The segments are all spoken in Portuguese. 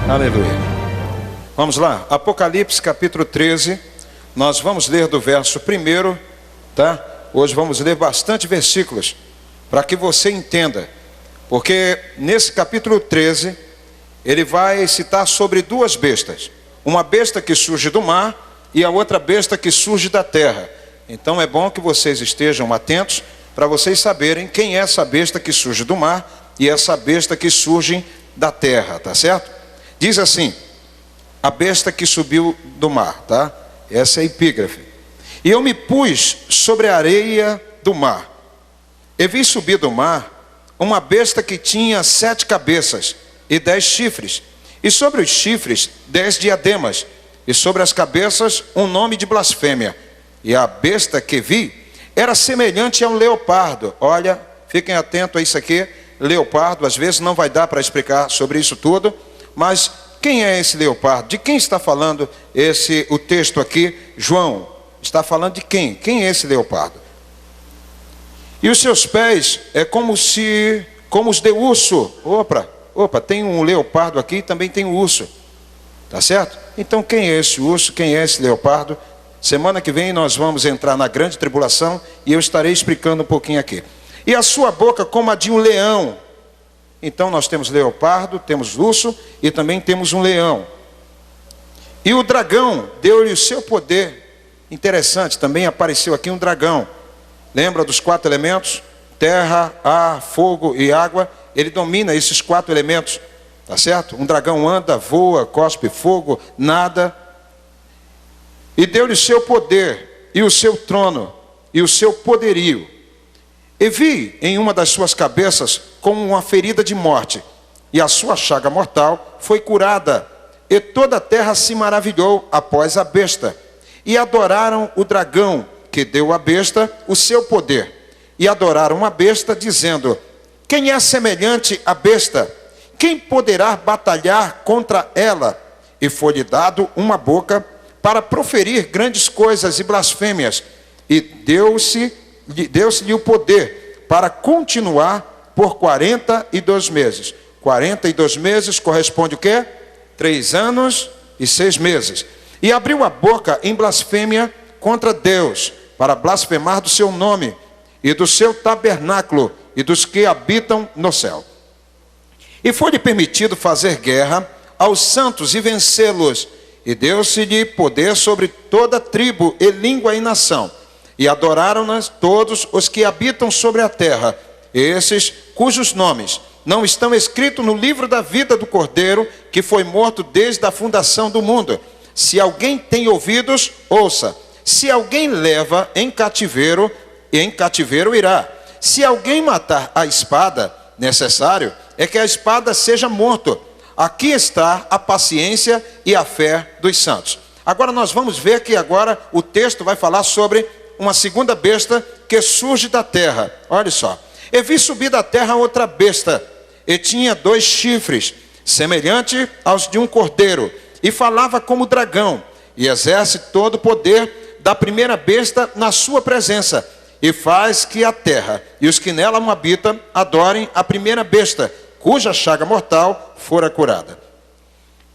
Aleluia. Vamos lá, Apocalipse capítulo 13, nós vamos ler do verso 1, tá? Hoje vamos ler bastante versículos, para que você entenda, porque nesse capítulo 13, ele vai citar sobre duas bestas, uma besta que surge do mar, e a outra besta que surge da terra. Então é bom que vocês estejam atentos, para vocês saberem quem é essa besta que surge do mar, e essa besta que surge da terra, tá certo? Diz assim, a besta que subiu do mar, tá? Essa é a epígrafe. E eu me pus sobre a areia do mar, e vi subir do mar uma besta que tinha 7 cabeças e 10 chifres, e sobre os chifres 10 diademas, e sobre as cabeças um nome de blasfêmia. E a besta que vi era semelhante a um leopardo. Olha, fiquem atentos a isso aqui, leopardo, às vezes não vai dar para explicar sobre isso tudo, mas quem é esse leopardo? De quem está falando o texto aqui? João está falando de quem? Quem é esse leopardo? E os seus pés é como os de urso. Opa, tem um leopardo aqui, também tem um urso. Tá certo? Então quem é esse urso? Quem é esse leopardo? Semana que vem nós vamos entrar na grande tribulação e eu estarei explicando um pouquinho aqui. E a sua boca como a de um leão. Então nós temos leopardo, temos urso e também temos um leão. E o dragão deu-lhe o seu poder. Interessante, também apareceu aqui um dragão. Lembra dos 4 elementos? Terra, ar, fogo e água. Ele domina esses 4 elementos, tá certo? Um dragão anda, voa, cospe fogo, nada. E deu-lhe o seu poder e o seu trono e o seu poderio. E vi em uma das suas cabeças como uma ferida de morte, e a sua chaga mortal foi curada, e toda a terra se maravilhou após a besta, e adoraram o dragão, que deu à besta o seu poder, e adoraram a besta, dizendo, quem é semelhante à besta? Quem poderá batalhar contra ela? E foi-lhe dado uma boca para proferir grandes coisas e blasfêmias, e deu-se-lhe o poder para continuar por 42 meses. 42 meses corresponde o quê? 3 anos e 6 meses. E abriu a boca em blasfêmia contra Deus, para blasfemar do seu nome, e do seu tabernáculo, e dos que habitam no céu. E foi-lhe permitido fazer guerra aos santos e vencê-los, e deu-se-lhe poder sobre toda tribo e língua e nação. E adoraram-nas todos os que habitam sobre a terra, esses cujos nomes não estão escritos no livro da vida do Cordeiro, que foi morto desde a fundação do mundo. Se alguém tem ouvidos, ouça. Se alguém leva em cativeiro irá. Se alguém matar a espada, necessário é que a espada seja morto. Aqui está a paciência e a fé dos santos. Agora nós vamos ver que agora o texto vai falar sobre uma segunda besta que surge da terra. Olha só. E vi subir da terra outra besta, e tinha 2 chifres, semelhante aos de um cordeiro, e falava como dragão, e exerce todo o poder da primeira besta na sua presença, e faz que a terra e os que nela habitam adorem a primeira besta, cuja chaga mortal fora curada.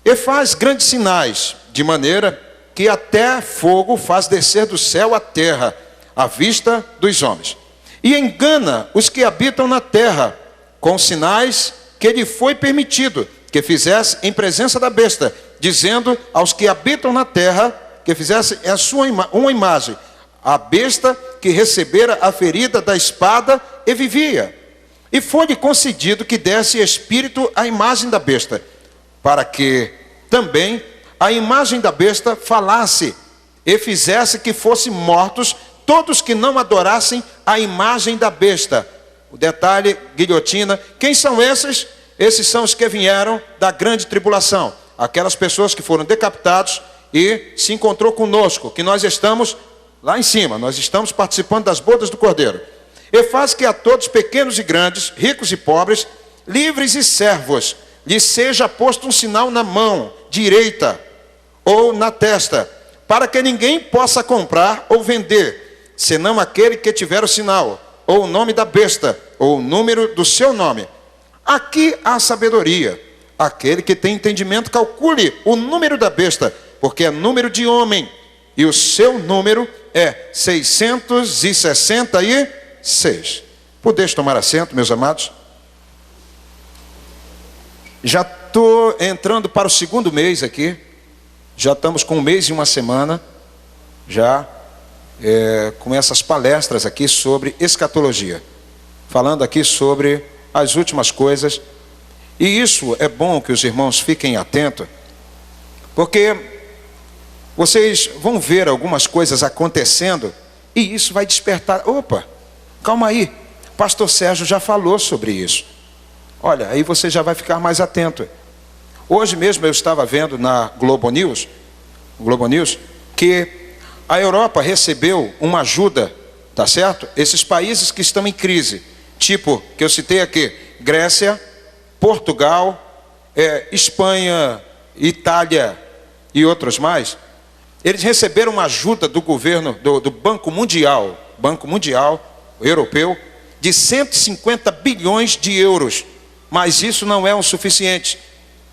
E faz grandes sinais, de maneira que até fogo faz descer do céu a terra, à vista dos homens. E engana os que habitam na terra, com sinais que lhe foi permitido que fizesse em presença da besta, dizendo aos que habitam na terra, que fizesse uma imagem, a besta que recebera a ferida da espada e vivia. E foi-lhe concedido que desse espírito à imagem da besta, para que também a imagem da besta falasse e fizesse que fossem mortos todos que não adorassem a imagem da besta. O detalhe, guilhotina, quem são esses? Esses são os que vieram da grande tribulação, aquelas pessoas que foram decapitados e se encontrou conosco, que nós estamos lá em cima, nós estamos participando das bodas do Cordeiro. E faz que a todos, pequenos e grandes, ricos e pobres, livres e servos, lhe seja posto um sinal na mão direita ou na testa, para que ninguém possa comprar ou vender, senão aquele que tiver o sinal, ou o nome da besta, ou o número do seu nome. Aqui há sabedoria. Aquele que tem entendimento, calcule o número da besta, porque é número de homem, e o seu número é 666. Podeis tomar assento, meus amados? Já estou entrando para o segundo mês aqui, já estamos com 1 mês e 1 semana, já com essas palestras aqui sobre escatologia, falando aqui sobre as últimas coisas. E isso é bom que os irmãos fiquem atentos, porque vocês vão ver algumas coisas acontecendo e isso vai despertar. Opa, calma aí, pastor Sérgio já falou sobre isso. Olha, aí você já vai ficar mais atento. Hoje mesmo eu estava vendo na Globo News, que a Europa recebeu uma ajuda, tá certo? Esses países que estão em crise, tipo, que eu citei aqui, Grécia, Portugal, Espanha, Itália e outros mais, eles receberam uma ajuda do governo, do Banco Mundial Europeu, de 150 bilhões de euros. Mas isso não é o suficiente.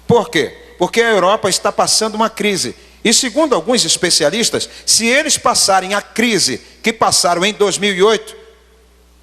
Por quê? Porque a Europa está passando uma crise. E segundo alguns especialistas, se eles passarem a crise que passaram em 2008,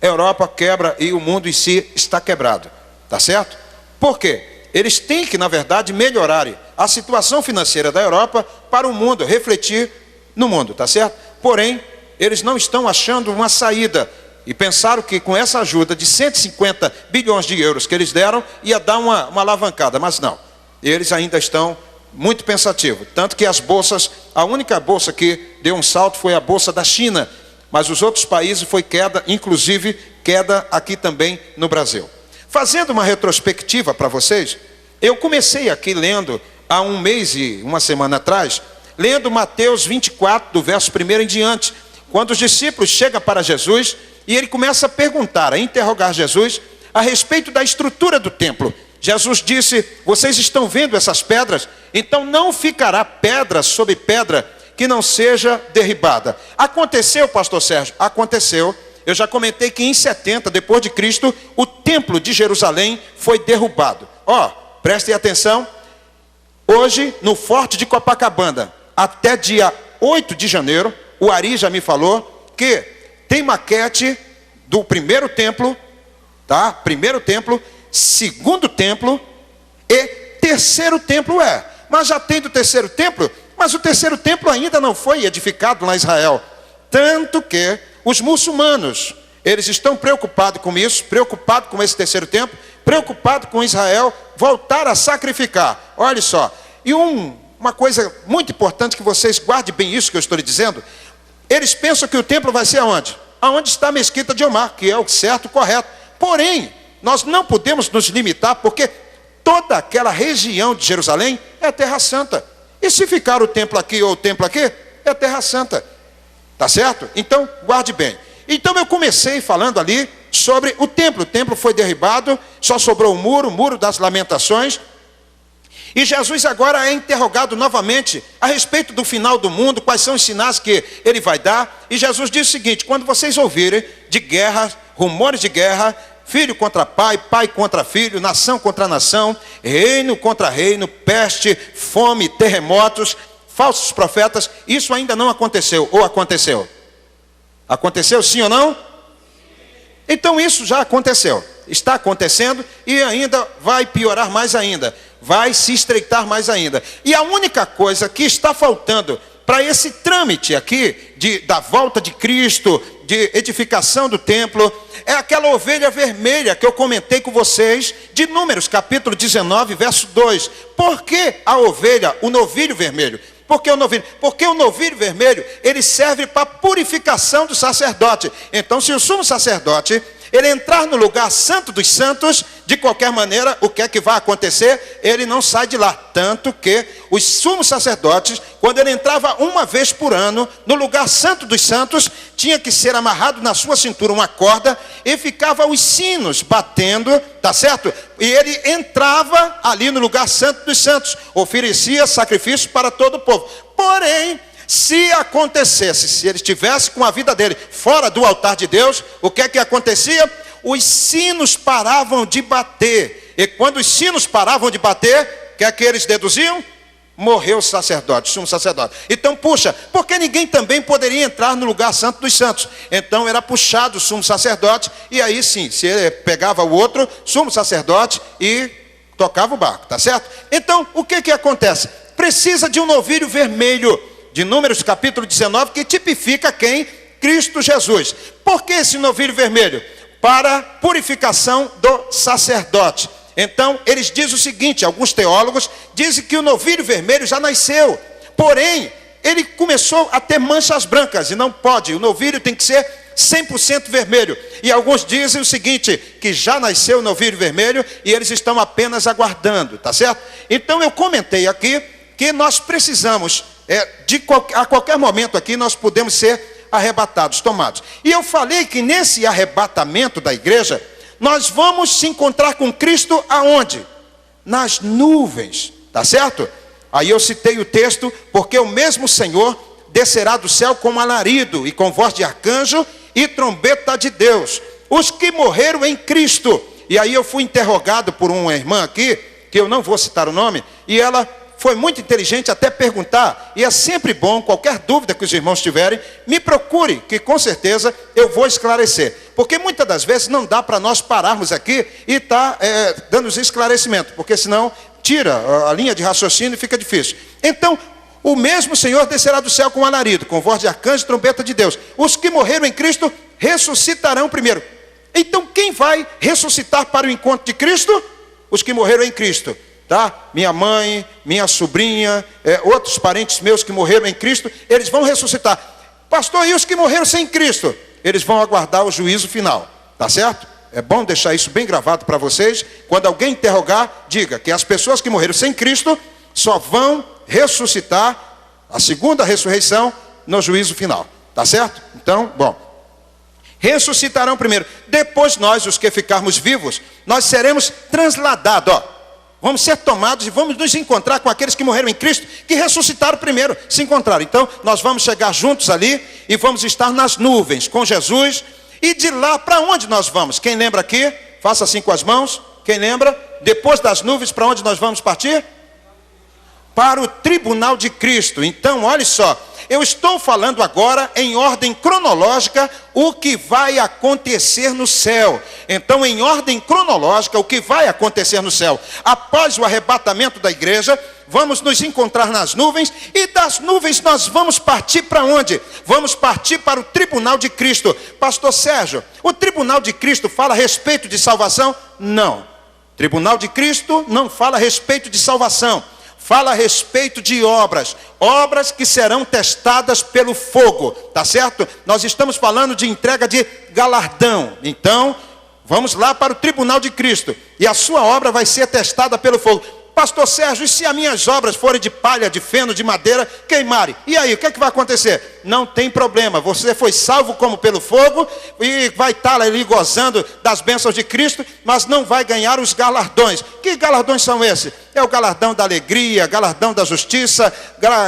a Europa quebra e o mundo em si está quebrado. Tá certo? Por quê? Eles têm que, na verdade, melhorar a situação financeira da Europa para o mundo, refletir no mundo, tá certo? Porém, eles não estão achando uma saída e pensaram que com essa ajuda de 150 bilhões de euros que eles deram, ia dar uma alavancada, mas não. Eles ainda estão muito pensativos, tanto que as bolsas, a única bolsa que deu um salto foi a bolsa da China, mas os outros países foi queda, inclusive queda aqui também no Brasil. Fazendo uma retrospectiva para vocês, eu comecei aqui lendo, há 1 mês e 1 semana atrás, lendo Mateus 24, do verso 1 em diante, quando os discípulos chegam para Jesus e ele começa a perguntar, a interrogar Jesus a respeito da estrutura do templo. Jesus disse: vocês estão vendo essas pedras? Então não ficará pedra sobre pedra que não seja derribada. Aconteceu, pastor Sérgio? Aconteceu. Eu já comentei que em 70 depois de Cristo, o templo de Jerusalém foi derrubado. Prestem atenção. Hoje, no Forte de Copacabana, até dia 8 de janeiro, o Ari já me falou que tem maquete do primeiro templo, tá? Primeiro templo, segundo templo e terceiro templo Mas já tem do terceiro templo, mas o terceiro templo ainda não foi edificado lá em Israel. Tanto que os muçulmanos, eles estão preocupados com isso, preocupados com esse terceiro templo, preocupados com Israel voltar a sacrificar. Olha só, e uma coisa muito importante que vocês guardem bem isso que eu estou lhe dizendo. Eles pensam que o templo vai ser aonde? Aonde está a mesquita de Omar, que é o certo, o correto. Porém, nós não podemos nos limitar, porque toda aquela região de Jerusalém é terra santa. E se ficar o templo aqui ou o templo aqui, é terra santa. Tá certo? Então, guarde bem. Então eu comecei falando ali sobre o templo. O templo foi derribado, só sobrou o muro das lamentações. E Jesus agora é interrogado novamente a respeito do final do mundo, quais são os sinais que ele vai dar. E Jesus diz o seguinte: quando vocês ouvirem de guerra, rumores de guerra, filho contra pai, pai contra filho, nação contra nação, reino contra reino, peste, fome, terremotos, falsos profetas, isso ainda não aconteceu, ou aconteceu? Aconteceu sim ou não? Então isso já aconteceu, está acontecendo e ainda vai piorar mais ainda, vai se estreitar mais ainda. E a única coisa que está faltando para esse trâmite aqui, da volta de Cristo, de edificação do templo, é aquela ovelha vermelha que eu comentei com vocês, de Números, capítulo 19, verso 2. Por que a ovelha, o novilho vermelho? Por que o novilho? Porque o novilho vermelho, ele serve para a purificação do sacerdote. Então, se o sumo sacerdote, ele entrar no lugar santo dos santos, de qualquer maneira, o que é que vai acontecer? Ele não sai de lá. Tanto que os sumos sacerdotes, quando ele entrava uma vez por ano, no lugar santo dos santos, tinha que ser amarrado na sua cintura uma corda, e ficava os sinos batendo, tá certo? E ele entrava ali no lugar santo dos santos, oferecia sacrifício para todo o povo. Porém, se acontecesse, se ele estivesse com a vida dele fora do altar de Deus, o que é que acontecia? Os sinos paravam de bater E quando os sinos paravam de bater, o que é que eles deduziam? Morreu o sacerdote, sumo sacerdote. Então, puxa, porque ninguém também poderia entrar no lugar santo dos santos. Então era puxado o sumo sacerdote, e aí sim, se ele pegava o outro, sumo sacerdote, e tocava o barco, tá certo? Então, o que acontece? Precisa de um novilho vermelho, de Números capítulo 19, que tipifica quem? Cristo Jesus. Por que esse novilho vermelho? Para purificação do sacerdote. Então, eles dizem o seguinte, alguns teólogos dizem que o novilho vermelho já nasceu, porém, ele começou a ter manchas brancas, e não pode, o novilho tem que ser 100% vermelho. E alguns dizem o seguinte, que já nasceu o novilho vermelho, e eles estão apenas aguardando, tá certo? Então, eu comentei aqui, que nós precisamos, a qualquer momento aqui, nós podemos ser arrebatados, tomados. E eu falei que nesse arrebatamento da igreja, nós vamos se encontrar com Cristo aonde? Nas nuvens, tá certo? Aí eu citei o texto, porque o mesmo Senhor descerá do céu com alarido e com voz de arcanjo e trombeta de Deus. Os que morreram em Cristo. E aí eu fui interrogado por uma irmã aqui, que eu não vou citar o nome, e ela foi muito inteligente até perguntar, e é sempre bom, qualquer dúvida que os irmãos tiverem, me procure, que com certeza eu vou esclarecer. Porque muitas das vezes não dá para nós pararmos aqui e estar dando os esclarecimentos, porque senão tira a linha de raciocínio e fica difícil. Então, o mesmo Senhor descerá do céu com alarido, com voz de arcanjo e trombeta de Deus. Os que morreram em Cristo ressuscitarão primeiro. Então, quem vai ressuscitar para o encontro de Cristo? Os que morreram em Cristo. Tá? Minha mãe, minha sobrinha, outros parentes meus que morreram em Cristo, eles vão ressuscitar. Pastor, e os que morreram sem Cristo? Eles vão aguardar o juízo final, tá certo? É bom deixar isso bem gravado para vocês. Quando alguém interrogar, diga que as pessoas que morreram sem Cristo só vão ressuscitar, a segunda ressurreição, no juízo final, tá certo? Então, bom, ressuscitarão primeiro. Depois nós, os que ficarmos vivos, nós seremos transladados, ó. Vamos ser tomados e vamos nos encontrar com aqueles que morreram em Cristo, que ressuscitaram primeiro, se encontraram. Então, nós vamos chegar juntos ali e vamos estar nas nuvens com Jesus. E de lá, para onde nós vamos? Quem lembra aqui? Faça assim com as mãos. Quem lembra? Depois das nuvens, para onde nós vamos partir? Para o tribunal de Cristo. Então, olha só. Eu estou falando agora em ordem cronológica o que vai acontecer no céu. Então, em ordem cronológica, o que vai acontecer no céu. Após o arrebatamento da igreja, vamos nos encontrar nas nuvens, e das nuvens nós vamos partir para onde? Vamos partir para o tribunal de Cristo. Pastor Sérgio, o tribunal de Cristo fala a respeito de salvação? Não. O tribunal de Cristo não fala a respeito de salvação. Fala a respeito de obras que serão testadas pelo fogo, tá certo? Nós estamos falando de entrega de galardão. Então, vamos lá para o tribunal de Cristo, e a sua obra vai ser testada pelo fogo. Pastor Sérgio, e se as minhas obras forem de palha, de feno, de madeira, queimarem? E aí, o que é que vai acontecer? Não tem problema, você foi salvo como pelo fogo, e vai estar ali gozando das bênçãos de Cristo, mas não vai ganhar os galardões. Que galardões são esses? É o galardão da alegria, galardão da justiça,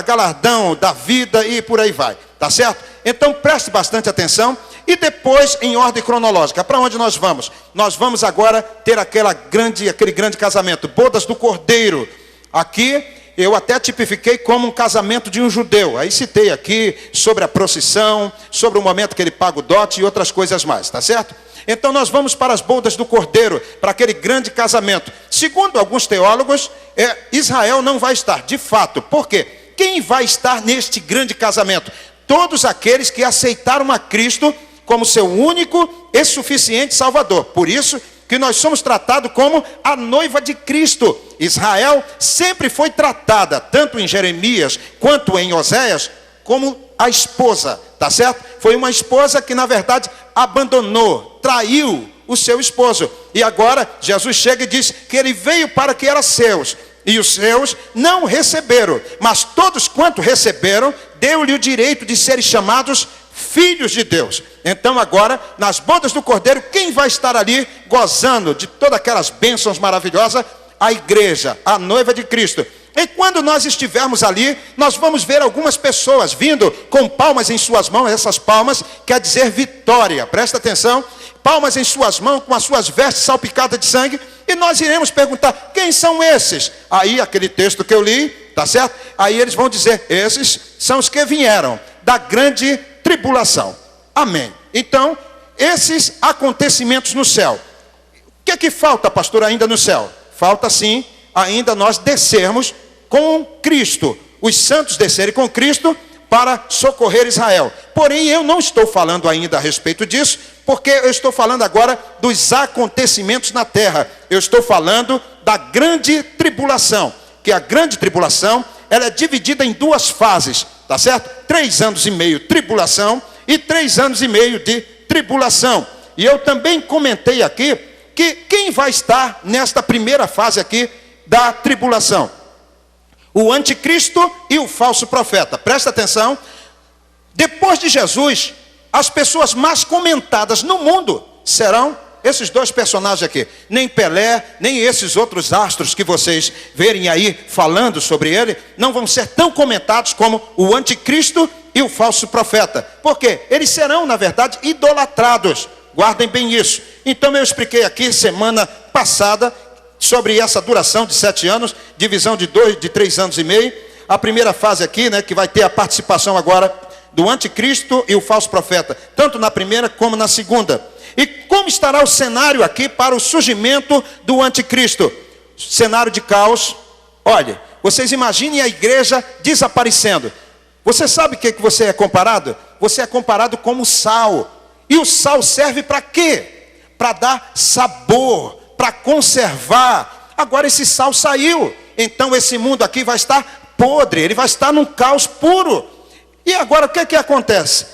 galardão da vida, e por aí vai, tá certo? Então preste bastante atenção. E depois, em ordem cronológica, para onde nós vamos? Nós vamos agora ter aquele grande casamento, bodas do Cordeiro. Aqui eu até tipifiquei como um casamento de um judeu. Aí citei aqui sobre a procissão, sobre o momento que ele paga o dote e outras coisas mais, tá certo? Então nós vamos para as bodas do Cordeiro, para aquele grande casamento. Segundo alguns teólogos, Israel não vai estar, de fato. Por quê? Quem vai estar neste grande casamento? Todos aqueles que aceitaram a Cristo como seu único e suficiente Salvador. Por isso que nós somos tratados como a noiva de Cristo. Israel sempre foi tratada, tanto em Jeremias quanto em Oséias, como a esposa, tá certo? Foi uma esposa que na verdade abandonou, traiu o seu esposo. E agora Jesus chega e diz que ele veio para que eram seus, e os seus não receberam. Mas todos quanto receberam, deu-lhe o direito de serem chamados filhos de Deus. Então agora, nas bodas do Cordeiro, quem vai estar ali gozando de todas aquelas bênçãos maravilhosas? A igreja, a noiva de Cristo. E quando nós estivermos ali, nós vamos ver algumas pessoas vindo com palmas em suas mãos. Essas palmas quer dizer vitória. Presta atenção. Palmas em suas mãos, com as suas vestes salpicadas de sangue. E nós iremos perguntar, quem são esses? Aí aquele texto que eu li, tá certo? Aí eles vão dizer, esses são os que vieram da grande tribulação. Amém. Então, esses acontecimentos no céu. O que falta, pastor, ainda no céu? Falta sim, ainda nós descermos com Cristo, os santos descerem com Cristo para socorrer Israel. Porém, eu não estou falando ainda a respeito disso, porque eu estou falando agora dos acontecimentos na terra. Eu estou falando da grande tribulação, que a grande tribulação, ela é dividida em duas fases, tá certo? 3 anos e meio tribulação e 3 anos e meio de tribulação. E eu também comentei aqui que quem vai estar nesta primeira fase aqui da tribulação? O anticristo e o falso profeta. Presta atenção. Depois de Jesus, as pessoas mais comentadas no mundo serão esses 2 personagens aqui. Nem Pelé, nem esses outros astros que vocês verem aí falando sobre ele, não vão ser tão comentados como o anticristo e o falso profeta. Por quê? Eles serão, na verdade, idolatrados. Guardem bem isso. Então eu expliquei aqui semana passada sobre essa duração de 7 anos, divisão de 3 anos e meio. A primeira fase aqui, né, que vai ter a participação agora do anticristo e o falso profeta, tanto na primeira como na segunda. E como estará o cenário aqui para o surgimento do anticristo? Cenário de caos. Olha, vocês imaginem a igreja desaparecendo. Você sabe o que você é comparado? Você é comparado como sal. E o sal serve para quê? Para dar sabor, para conservar. Agora esse sal saiu, então esse mundo aqui vai estar podre, ele vai estar num caos puro. E agora o que acontece?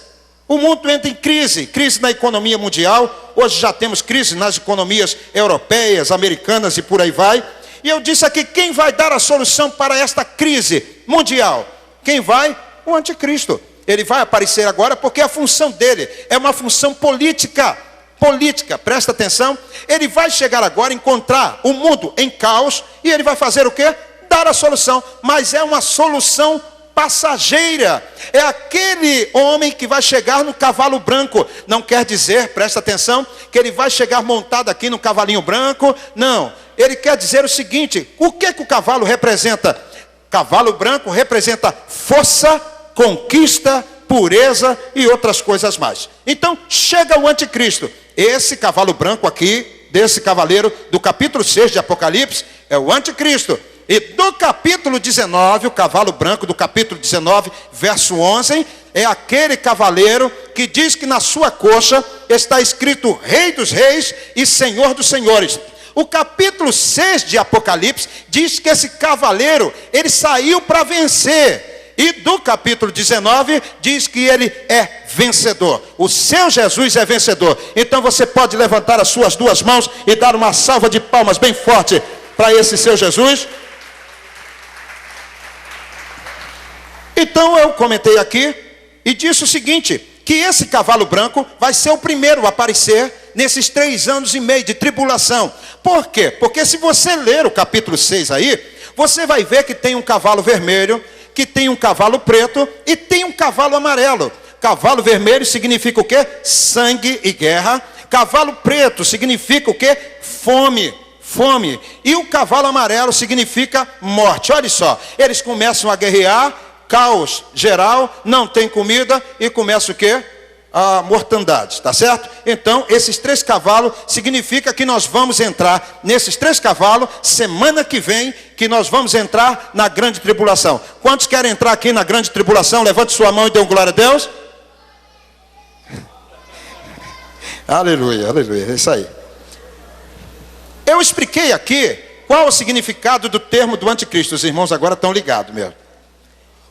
O mundo entra em crise na economia mundial. Hoje já temos crise nas economias europeias, americanas e por aí vai. E eu disse aqui, quem vai dar a solução para esta crise mundial? Quem vai? O anticristo. Ele vai aparecer agora porque a função dele é uma função política, presta atenção. Ele vai chegar agora, encontrar o mundo em caos, e ele vai fazer o quê? Dar a solução, mas é uma solução passageira. É aquele homem que vai chegar no cavalo branco. Não quer dizer, presta atenção, que ele vai chegar montado aqui no cavalinho branco. Não, ele quer dizer o seguinte, o que o cavalo representa? Cavalo branco representa força, conquista, pureza e outras coisas mais. Então chega o anticristo. Esse cavalo branco aqui, desse cavaleiro do capítulo 6 de Apocalipse, é o anticristo. E do capítulo 19, o cavalo branco do capítulo 19, verso 11, é aquele cavaleiro que diz que na sua coxa está escrito Rei dos Reis e Senhor dos Senhores. O capítulo 6 de Apocalipse diz que esse cavaleiro, ele saiu para vencer. E do capítulo 19 diz que ele é vencedor. O seu Jesus é vencedor. Então você pode levantar as suas 2 mãos e dar uma salva de palmas bem forte para esse seu Jesus. Então eu comentei aqui e disse o seguinte, que esse cavalo branco vai ser o primeiro a aparecer nesses 3 anos e meio de tribulação. Por quê? Porque se você ler o capítulo 6 aí, você vai ver que tem um cavalo vermelho, que tem um cavalo preto e tem um cavalo amarelo. Cavalo vermelho significa o quê? Sangue e guerra. Cavalo preto significa o quê? Fome. E o cavalo amarelo significa morte. Olha só, eles começam a guerrear, caos geral, não tem comida e começa o quê? A mortandade, tá certo? Então, esses 3 cavalos significa que nós vamos entrar nesses 3 cavalos semana que vem, que nós vamos entrar na grande tribulação. Quantos querem entrar aqui na grande tribulação? Levante sua mão e dê glória a Deus. Aleluia, aleluia, é isso aí. Eu expliquei aqui qual o significado do termo do anticristo. Os irmãos agora estão ligados mesmo.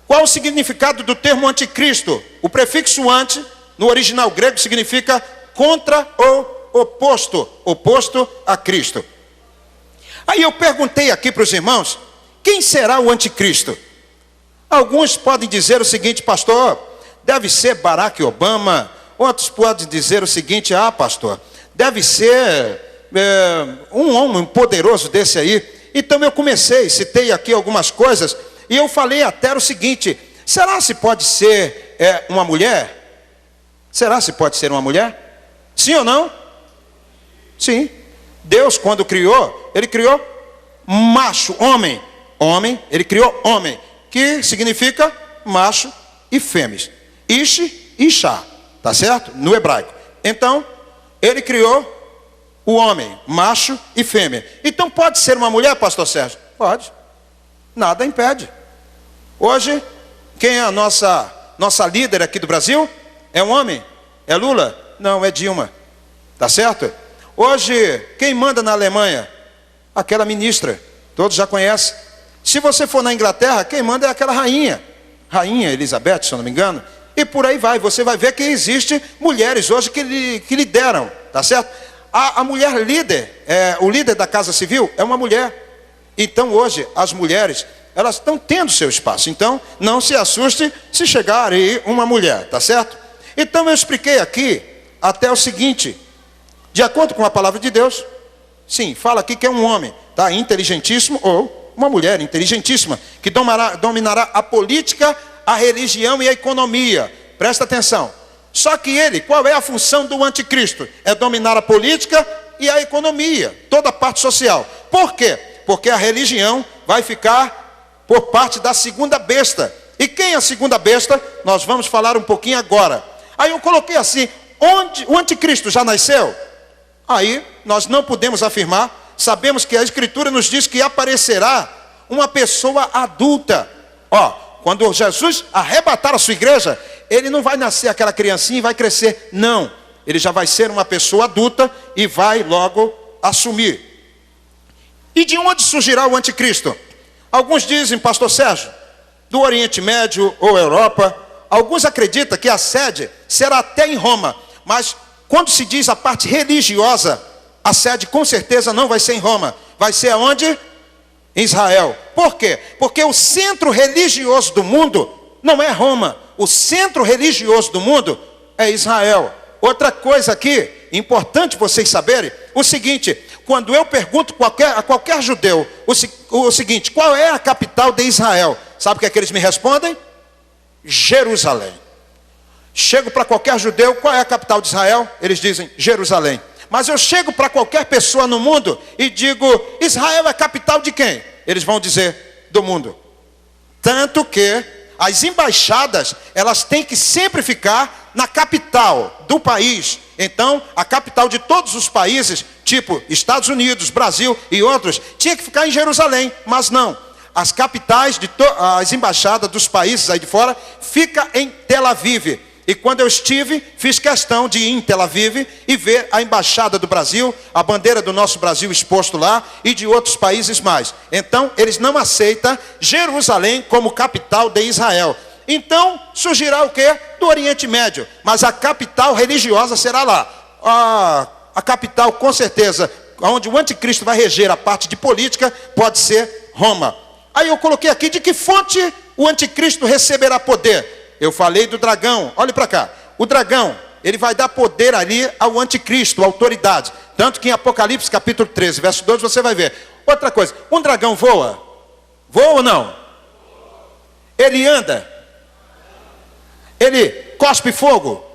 Qual o significado do termo anticristo? O prefixo anti, no original grego, significa contra ou oposto, oposto a Cristo. Aí eu perguntei aqui para os irmãos, quem será o anticristo? Alguns podem dizer o seguinte, pastor, deve ser Barack Obama. Outros podem dizer o seguinte, pastor, deve ser um homem poderoso desse aí. Então eu citei aqui algumas coisas, e eu falei até o seguinte: será se pode ser uma mulher? Será se pode ser uma mulher? Sim ou não? Sim. Deus, quando criou, Ele criou macho, homem. Homem, Ele criou homem, que significa macho e fêmeas. Ish e Ishá, tá certo? No hebraico. Então, Ele criou o homem, macho e fêmea. Então pode ser uma mulher, pastor Sérgio? Pode. Nada impede. Hoje, quem é a nossa líder aqui do Brasil? É um homem? É Lula? Não, é Dilma. Tá certo? Hoje, quem manda na Alemanha? Aquela ministra. Todos já conhecem. Se você for na Inglaterra, quem manda é aquela rainha. Rainha Elizabeth, se eu não me engano. E por aí vai. Você vai ver que existe mulheres hoje que lideram. Tá certo? A mulher líder, o líder da Casa Civil é uma mulher. Então hoje as mulheres, elas estão tendo seu espaço. Então não se assuste se chegar aí uma mulher, tá certo? Então eu expliquei aqui até o seguinte: de acordo com a palavra de Deus, sim, fala aqui que é um homem, tá? Inteligentíssimo, ou uma mulher inteligentíssima, que dominará a política, a religião e a economia. Presta atenção. Só que qual é a função do anticristo? É dominar a política e a economia, toda a parte social. Por quê? Porque a religião vai ficar por parte da segunda besta. E quem é a segunda besta? Nós vamos falar um pouquinho agora. Aí eu coloquei assim: onde o anticristo já nasceu? Aí nós não podemos afirmar. Sabemos que a Escritura nos diz que aparecerá uma pessoa adulta. Quando Jesus arrebatar a sua igreja, ele não vai nascer aquela criancinha e vai crescer. Não, ele já vai ser uma pessoa adulta e vai logo assumir. E de onde surgirá o anticristo? Alguns dizem, pastor Sérgio, do Oriente Médio ou Europa. Alguns acreditam que a sede será até em Roma. Mas quando se diz a parte religiosa, a sede com certeza não vai ser em Roma. Vai ser aonde? Em Israel. Por quê? Porque o centro religioso do mundo não é Roma. O centro religioso do mundo é Israel. Outra coisa aqui, importante vocês saberem, o seguinte: quando eu pergunto a qualquer judeu o seguinte: qual é a capital de Israel? Sabe o que é que eles me respondem? Jerusalém. Chego para qualquer judeu, qual é a capital de Israel? Eles dizem Jerusalém. Mas eu chego para qualquer pessoa no mundo e digo: Israel é capital de quem? Eles vão dizer: do mundo. Tanto que as embaixadas, elas têm que sempre ficar na capital do país. Então, a capital de todos os países, tipo Estados Unidos, Brasil e outros, tinha que ficar em Jerusalém. Mas não. As capitais, as embaixadas dos países aí de fora, fica em Tel Aviv. E quando eu estive, fiz questão de ir em Tel Aviv e ver a embaixada do Brasil, a bandeira do nosso Brasil exposto lá e de outros países mais. Então, eles não aceitam Jerusalém como capital de Israel. Então, surgirá o quê? Do Oriente Médio. Mas a capital religiosa será lá. A capital, com certeza, onde o anticristo vai reger a parte de política, pode ser Roma. Aí eu coloquei aqui de que fonte o anticristo receberá poder. Eu falei do dragão, olhe para cá. O dragão, ele vai dar poder ali ao anticristo, autoridade. Tanto que em Apocalipse capítulo 13, verso 2, você vai ver. Outra coisa, um dragão voa? Voa ou não? Ele anda? Ele cospe fogo?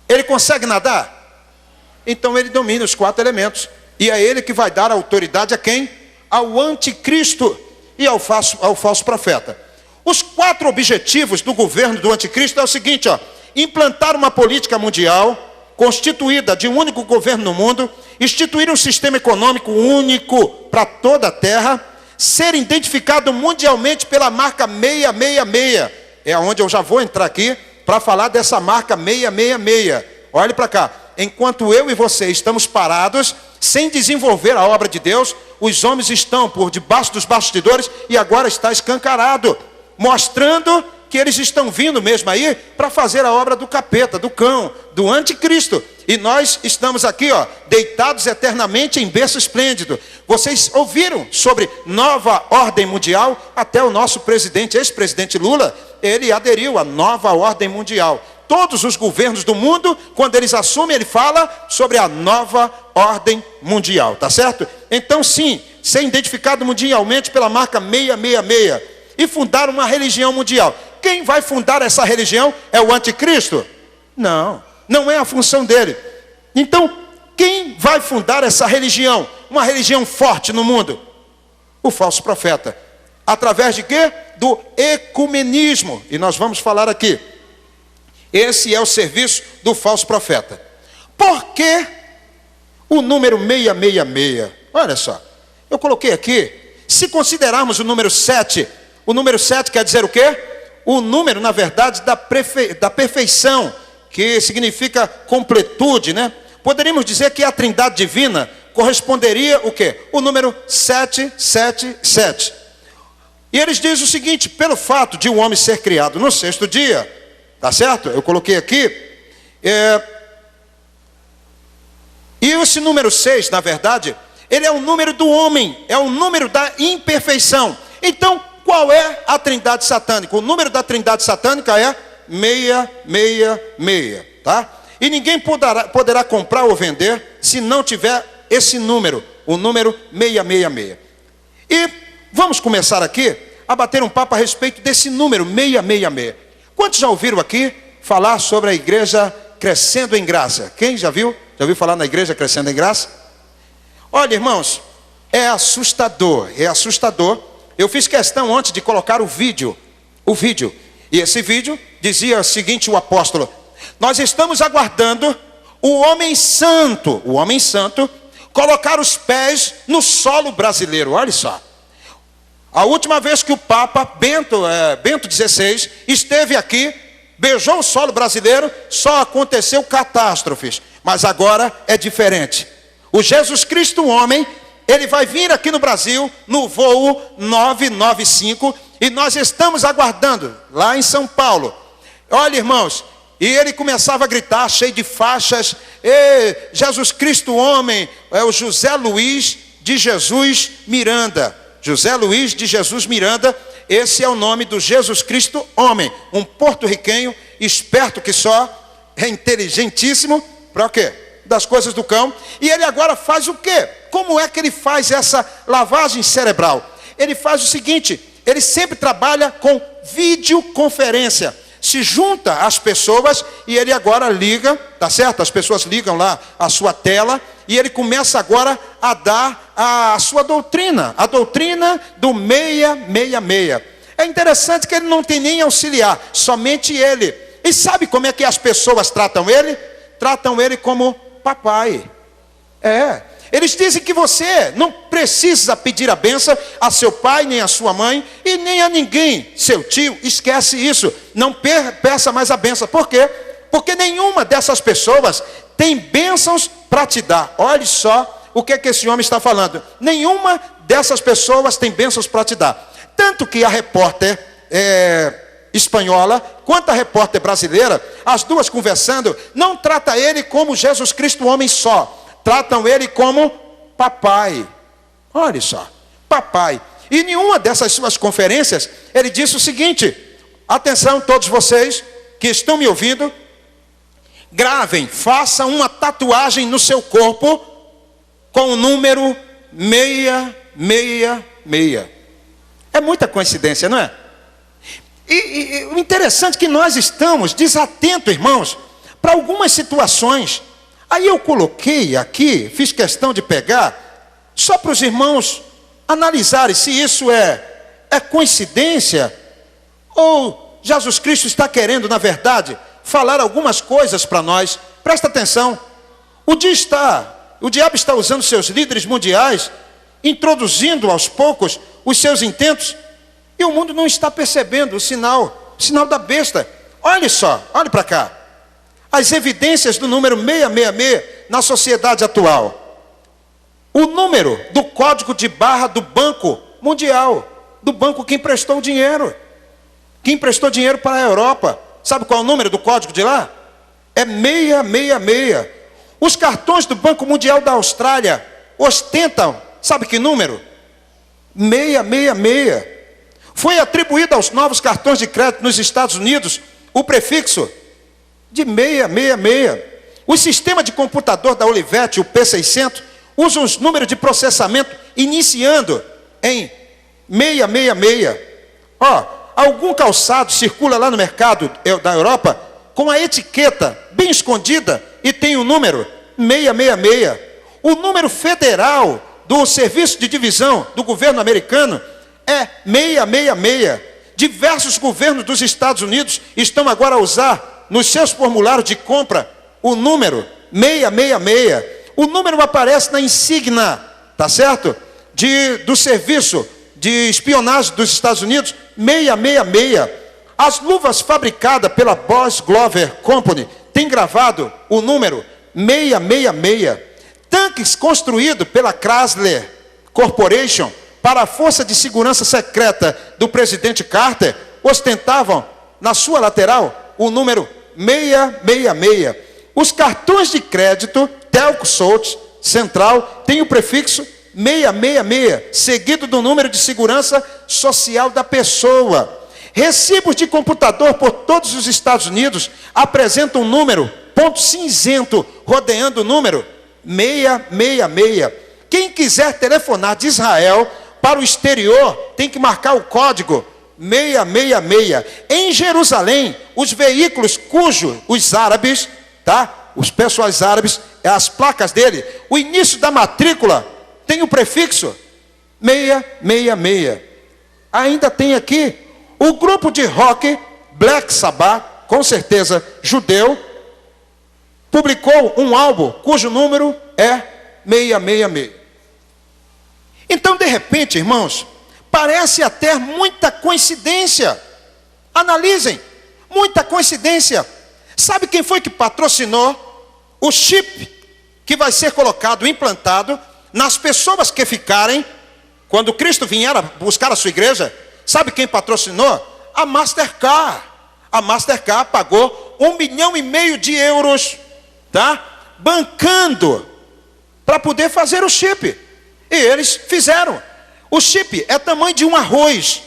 Ele consegue nadar? Então ele domina os 4 elementos. E é ele que vai dar autoridade a quem? Ao anticristo e ao falso profeta. Os 4 objetivos do governo do anticristo é o seguinte: implantar uma política mundial constituída de um único governo no mundo, instituir um sistema econômico único para toda a terra, ser identificado mundialmente pela marca 666. É onde eu já vou entrar aqui para falar dessa marca 666. Olhe para cá. Enquanto eu e você estamos parados, sem desenvolver a obra de Deus, os homens estão por debaixo dos bastidores e agora está escancarado, mostrando que eles estão vindo mesmo aí para fazer a obra do capeta, do cão, do anticristo. E nós estamos aqui, deitados eternamente em berço esplêndido. Vocês ouviram sobre nova ordem mundial? Até o nosso presidente, ex-presidente Lula, ele aderiu à nova ordem mundial. Todos os governos do mundo, quando eles assumem, ele fala sobre a nova ordem mundial, tá certo? Então sim, ser identificado mundialmente pela marca 666 e fundar uma religião mundial. Quem vai fundar essa religião é o anticristo? Não, não é a função dele. Então, quem vai fundar essa religião? Uma religião forte no mundo? O falso profeta. Através de quê? Do ecumenismo. E nós vamos falar aqui. Esse é o serviço do falso profeta. Por que o número 666? Olha só, eu coloquei aqui, se considerarmos o número 7, o número 7 quer dizer o quê? O número, na verdade, da perfeição, que significa completude, né? Poderíamos dizer que a trindade divina corresponderia o quê? O número 777. E eles dizem o seguinte: pelo fato de um homem ser criado no sexto dia, tá certo? Eu coloquei aqui, e esse número 6, na verdade, ele é o número do homem, é o número da imperfeição. Então, qual é a trindade satânica? O número da trindade satânica é 666, tá? E ninguém poderá comprar ou vender se não tiver esse número, o número 666. E vamos começar aqui a bater um papo a respeito desse número 666. Quantos já ouviram aqui falar sobre a igreja crescendo em graça? Quem já viu? Já ouviu falar na igreja crescendo em graça? Olha, irmãos, é assustador, é assustador. Eu fiz questão ontem de colocar o vídeo. E esse vídeo dizia o seguinte, o apóstolo: nós estamos aguardando o homem santo, colocar os pés no solo brasileiro. Olha só. A última vez que o Papa Bento XVI esteve aqui, beijou o solo brasileiro, só aconteceu catástrofes. Mas agora é diferente. O Jesus Cristo homem, ele vai vir aqui no Brasil, no voo 995, e nós estamos aguardando, lá em São Paulo. Olha, irmãos, e ele começava a gritar, cheio de faixas: Jesus Cristo homem, é o José Luiz de Jesus Miranda. José Luiz de Jesus Miranda, esse é o nome do Jesus Cristo homem, um porto-riquenho, esperto que só, é inteligentíssimo, para o quê? Das coisas do cão. E ele agora faz o quê? Como é que ele faz essa lavagem cerebral? Ele faz o seguinte: ele sempre trabalha com videoconferência. Se junta às pessoas e ele agora liga, tá certo? As pessoas ligam lá a sua tela e ele começa agora a dar a sua doutrina, a doutrina do 666. É interessante que ele não tem nem auxiliar, somente ele. E sabe como é que as pessoas tratam ele? Tratam ele como papai. Eles dizem que você não precisa pedir a bênção a seu pai, nem a sua mãe, e nem a ninguém, seu tio. Esquece isso, não peça mais a bênção. Por quê? Porque nenhuma dessas pessoas tem bênçãos para te dar. Olhe só o que é que esse homem está falando. Nenhuma dessas pessoas tem bênçãos para te dar. Tanto que a repórter espanhola, quanto a repórter brasileira, as duas conversando, não trata ele como Jesus Cristo homem só. Tratam ele como papai. Olha só, papai. E em nenhuma dessas suas conferências, ele disse o seguinte: atenção todos vocês que estão me ouvindo, gravem, façam uma tatuagem no seu corpo com o número 666. É muita coincidência, não é? E o interessante é que nós estamos desatentos, irmãos, para algumas situações. Aí eu coloquei aqui, fiz questão de pegar, só para os irmãos analisarem se isso é coincidência, ou Jesus Cristo está querendo, na verdade, falar algumas coisas para nós. Presta atenção, o diabo está usando seus líderes mundiais, introduzindo aos poucos os seus intentos, e o mundo não está percebendo o sinal da besta. Olha só, olhe para cá. As evidências do número 666 na sociedade atual. O número do código de barra do Banco Mundial, do banco que emprestou dinheiro. Que emprestou dinheiro para a Europa. Sabe qual é o número do código de lá? É 666. Os cartões do Banco Mundial da Austrália ostentam, sabe que número? 666. Foi atribuído aos novos cartões de crédito nos Estados Unidos o prefixo de 666. O sistema de computador da Olivetti, o P600, usam os números de processamento iniciando em 666. Algum calçado circula lá no mercado da Europa com a etiqueta bem escondida e tem o número 666. O número federal do serviço de divisão do governo americano é 666. Diversos governos dos Estados Unidos estão agora a usar nos seus formulários de compra o número 666. O número aparece na insígnia, tá certo? Do serviço de espionagem dos Estados Unidos, 666. As luvas fabricadas pela Boss Glover Company têm gravado o número 666. Tanques construídos pela Chrysler Corporation para a Força de Segurança Secreta do presidente Carter ostentavam na sua lateral o número 666. Os cartões de crédito Telco South Central têm o prefixo 666, seguido do número de segurança social da pessoa. Recibos de computador por todos os Estados Unidos apresentam um número, ponto cinzento, rodeando o número 666. Quem quiser telefonar de Israel para o exterior tem que marcar o código 666. Em Jerusalém, os veículos os árabes, tá? Os pessoais árabes, as placas dele, o início da matrícula tem o prefixo 666. Ainda tem aqui o grupo de rock Black Sabbath, com certeza judeu, publicou um álbum cujo número é 666. Então, de repente, irmãos, parece até muita coincidência. Analisem, muita coincidência. Sabe quem foi que patrocinou o chip que vai ser colocado, implantado nas pessoas que ficarem quando Cristo vier a buscar a sua igreja? Sabe quem patrocinou? A Mastercard. A Mastercard pagou 1,5 milhão de euros, tá? Bancando para poder fazer o chip. E eles fizeram. O chip é tamanho de um arroz,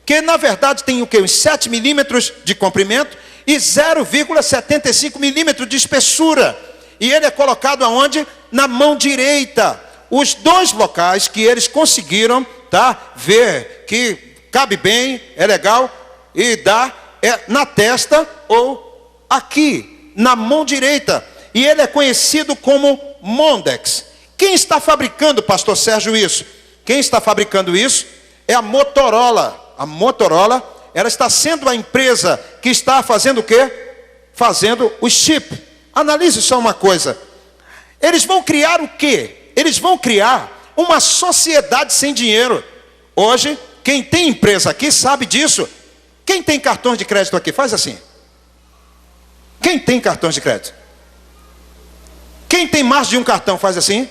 que na verdade tem o quê? Uns 7 milímetros de comprimento e 0,75 milímetros de espessura. E ele é colocado aonde? Na mão direita. Os dois locais que eles conseguiram, tá? Ver que cabe bem, é legal, e dá é na testa ou aqui, na mão direita. E ele é conhecido como Mondex. Quem está fabricando, pastor Sérgio, isso? Quem está fabricando isso é a Motorola. A Motorola, ela está sendo a empresa que está fazendo o quê? Fazendo o chip. Analise só uma coisa. Eles vão criar o quê? Eles vão criar uma sociedade sem dinheiro. Hoje, quem tem empresa aqui sabe disso. Quem tem cartões de crédito aqui? Faz assim. Quem tem cartões de crédito? Quem tem mais de um cartão? Faz assim.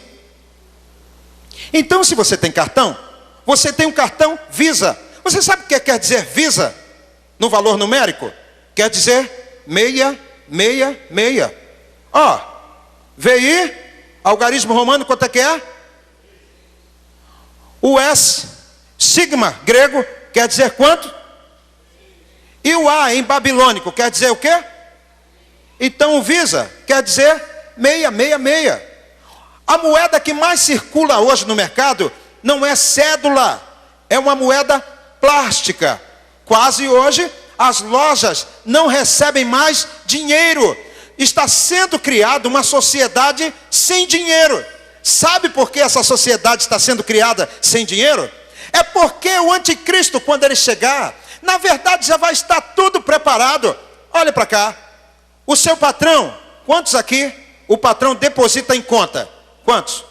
Então, se você tem cartão, você tem um cartão Visa. Você sabe o que quer dizer Visa? No valor numérico? Quer dizer 666. VI, algarismo romano, quanto é que é? O S, sigma, grego, quer dizer quanto? E o A, em babilônico, quer dizer o quê? Então o Visa quer dizer 666. A moeda que mais circula hoje no mercado não é cédula, é uma moeda plástica. Quase hoje as lojas não recebem mais dinheiro. Está sendo criada uma sociedade sem dinheiro. Sabe por que essa sociedade está sendo criada sem dinheiro? É porque o anticristo, quando ele chegar, na verdade já vai estar tudo preparado. Olha para cá. O seu patrão, quantos aqui o patrão deposita em conta? Quantos?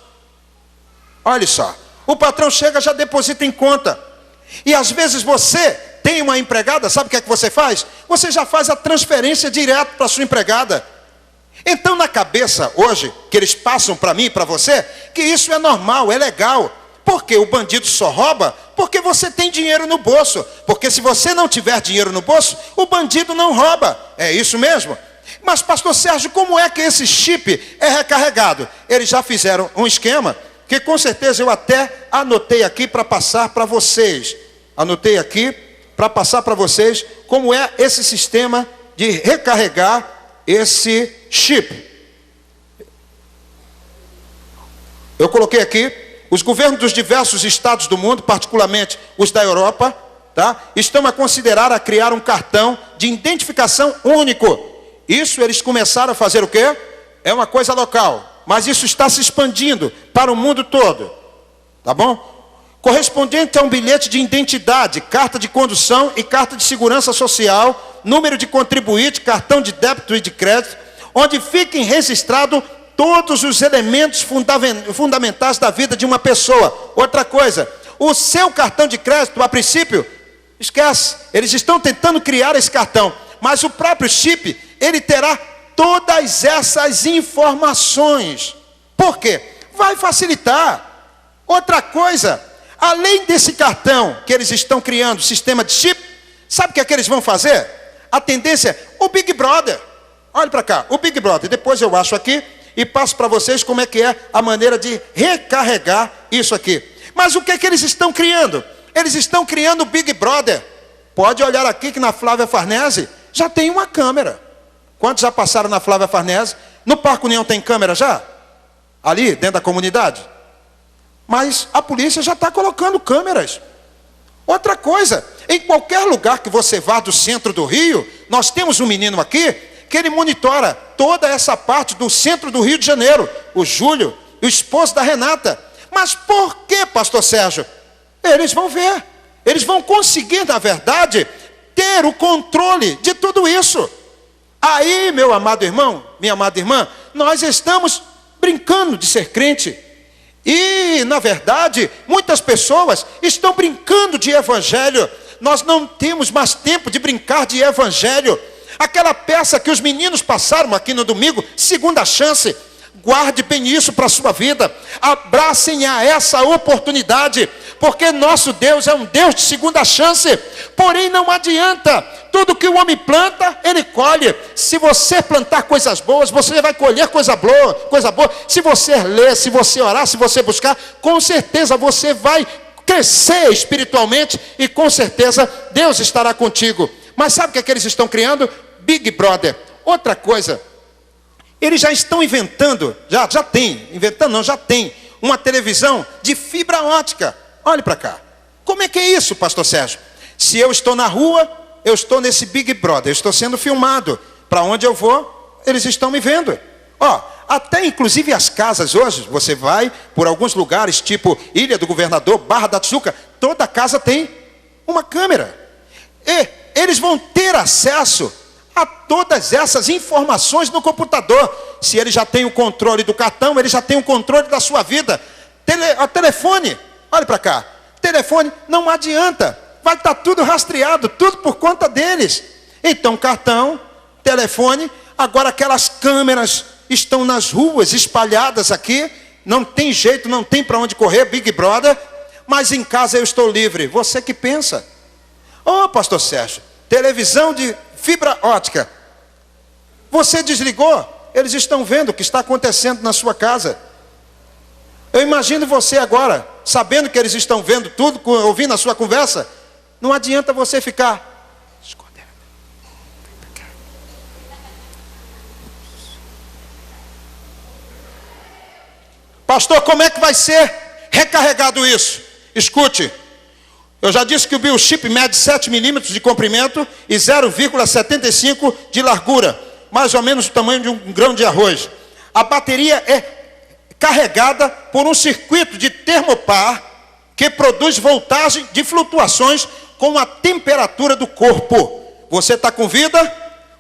Olha só. O patrão chega, já deposita em conta. E às vezes você tem uma empregada, sabe o que é que você faz? Você já faz a transferência direto para a sua empregada. Então na cabeça hoje, que eles passam para mim e para você, que isso é normal, é legal. Porque o bandido só rouba porque você tem dinheiro no bolso. Porque se você não tiver dinheiro no bolso, o bandido não rouba. É isso mesmo? Mas pastor Sérgio, como é que esse chip é recarregado? Eles já fizeram um esquema que com certeza eu até anotei aqui para passar para vocês. Anotei aqui para passar para vocês como é esse sistema de recarregar esse chip. Eu coloquei aqui, os governos dos diversos estados do mundo, particularmente os da Europa, tá, estão a considerar a criar um cartão de identificação único. Isso eles começaram a fazer o quê? É uma coisa local, mas isso está se expandindo para o mundo todo, tá bom? Correspondente a um bilhete de identidade, carta de condução e carta de segurança social, número de contribuinte, cartão de débito e de crédito, onde fiquem registrados todos os elementos fundamentais da vida de uma pessoa. Outra coisa, o seu cartão de crédito, a princípio, esquece, eles estão tentando criar esse cartão, mas o próprio chip, ele terá todas essas informações. Por quê? Vai facilitar. Outra coisa, além desse cartão que eles estão criando, sistema de chip, sabe o que é que eles vão fazer? A tendência é o Big Brother. Olha para cá, o Big Brother. Depois eu acho aqui e passo para vocês como é que é a maneira de recarregar isso aqui. Mas o que é que eles estão criando? Eles estão criando o Big Brother. Pode olhar aqui que na Flávia Farnese já tem uma câmera. Quantos já passaram na Flávia Farnese? No Parque União tem câmera já? Ali, dentro da comunidade? Mas a polícia já está colocando câmeras. Outra coisa, em qualquer lugar que você vá do centro do Rio, nós temos um menino aqui que ele monitora toda essa parte do centro do Rio de Janeiro, o Júlio, o esposo da Renata. Mas por que, pastor Sérgio? Eles vão ver, eles vão conseguir, na verdade, ter o controle de tudo isso. Aí, meu amado irmão, minha amada irmã, nós estamos brincando de ser crente. E, na verdade, muitas pessoas estão brincando de evangelho. Nós não temos mais tempo de brincar de evangelho. Aquela peça que os meninos passaram aqui no domingo, segunda chance, guarde bem isso para a sua vida. Abracem a essa oportunidade, porque nosso Deus é um Deus de segunda chance. Porém, não adianta. Tudo que o homem planta, ele colhe. Se você plantar coisas boas, você vai colher coisa boa. Se você ler, se você orar, se você buscar, com certeza você vai crescer espiritualmente e com certeza Deus estará contigo. Mas sabe o que é que eles estão criando? Big Brother. Outra coisa, eles já estão inventando, já tem uma televisão de fibra ótica. Olhe para cá. Como é que é isso, pastor Sérgio? Se eu estou na rua, eu estou nesse Big Brother, eu estou sendo filmado. Para onde eu vou, eles estão me vendo. Ó, até inclusive as casas hoje, você vai por alguns lugares, tipo Ilha do Governador, Barra da Tijuca, toda casa tem uma câmera. E eles vão ter acesso a todas essas informações no computador. Se ele já tem o controle do cartão, ele já tem o controle da sua vida. Telefone, olha para cá. Telefone, não adianta. Vai estar tudo rastreado, tudo por conta deles. Então, cartão, telefone, agora aquelas câmeras estão nas ruas, espalhadas aqui. Não tem jeito, não tem para onde correr, Big Brother. Mas em casa eu estou livre. Você que pensa. Ô, pastor Sérgio, televisão de fibra ótica. Você desligou, eles estão vendo o que está acontecendo na sua casa. Eu imagino você agora, sabendo que eles estão vendo tudo, ouvindo a sua conversa. Não adianta você ficar... Pastor, como é que vai ser recarregado isso? Escute. Eu já disse que o biochip mede 7 milímetros de comprimento e 0,75 de largura. Mais ou menos o tamanho de um grão de arroz. A bateria é carregada por um circuito de termopar que produz voltagem de flutuações com a temperatura do corpo. Você está com vida,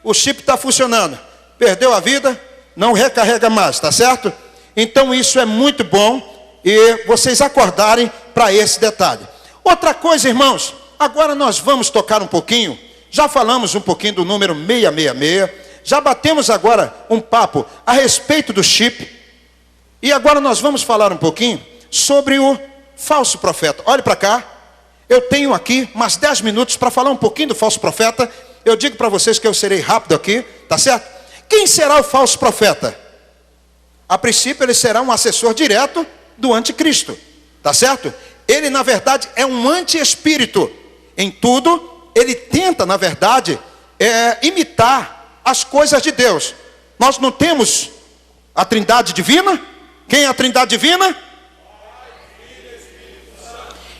o chip está funcionando. Perdeu a vida, não recarrega mais, tá certo? Então isso é muito bom e vocês acordarem para esse detalhe. Outra coisa, irmãos, agora nós vamos tocar um pouquinho, já falamos um pouquinho do número 666, já batemos agora um papo a respeito do chip, e agora nós vamos falar um pouquinho sobre o falso profeta. Olhe para cá, eu tenho aqui mais 10 minutos para falar um pouquinho do falso profeta. Eu digo para vocês que eu serei rápido aqui, tá certo? Quem será o falso profeta? A princípio ele será um assessor direto do anticristo, tá certo? Ele, na verdade, é um anti-espírito. Em tudo, ele tenta, na verdade, imitar as coisas de Deus. Nós não temos a trindade divina. Quem é a trindade divina?